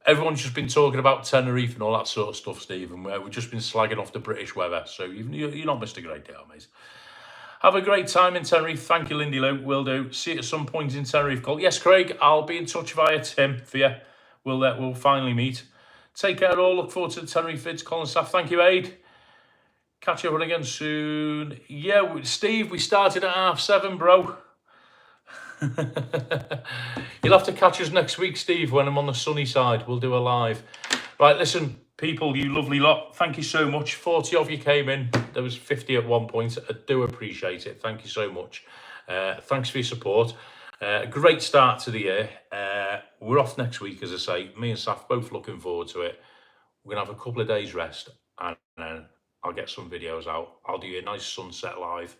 Everyone's just been talking about Tenerife and all that sort of stuff, Steve, and we've just been slagging off the British weather. So you're not missed a great deal, mate. Have a great time in Tenerife. Thank you, Lindy Lou. Will do. See you at some point in Tenerife. Yes, Craig, I'll be in touch via Tim for you. We'll finally meet. Take care all. Look forward to the Tenerife vids. Colin Staff, thank you, Aid. Catch everyone again soon. Yeah, Steve, we started at 7:30, bro. You'll have to catch us next week, Steve, when I'm on the sunny side. We'll do a live. Right, listen, people, you lovely lot, thank you so much. 40 of you came in. There was 50 at one point. I do appreciate it. Thank you so much. Thanks for your support. Great start to the year. We're off next week, as I say. Me and Saf both looking forward to it. We're going to have a couple of days rest, and then I'll get some videos out. I'll do a nice sunset live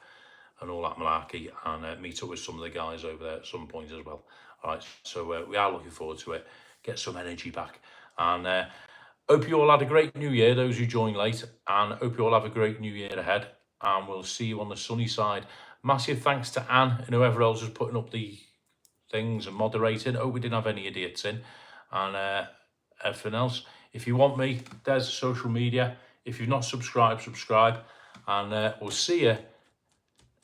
and all that malarkey, and meet up with some of the guys over there at some point as well. All right, so we are looking forward to it. Get some energy back, and hope you all had a great new year, those who joined late, and hope you all have a great new year ahead, and we'll see you on the sunny side. Massive thanks to Anne and whoever else was putting up the things and moderating. Hope we didn't have any idiots in, and everything else. If you want me, there's social media. If you've not subscribed, subscribe, and we'll see you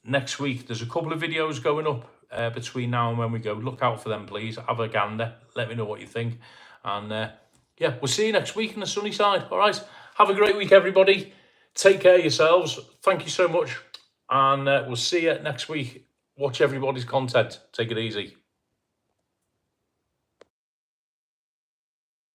next week. There's a couple of videos going up between now and when we go. Look out for them, please. Have a gander. Let me know what you think. And yeah, we'll see you next week on the sunny side. All right. Have a great week, everybody. Take care of yourselves. Thank you so much. And we'll see you next week. Watch everybody's content. Take it easy.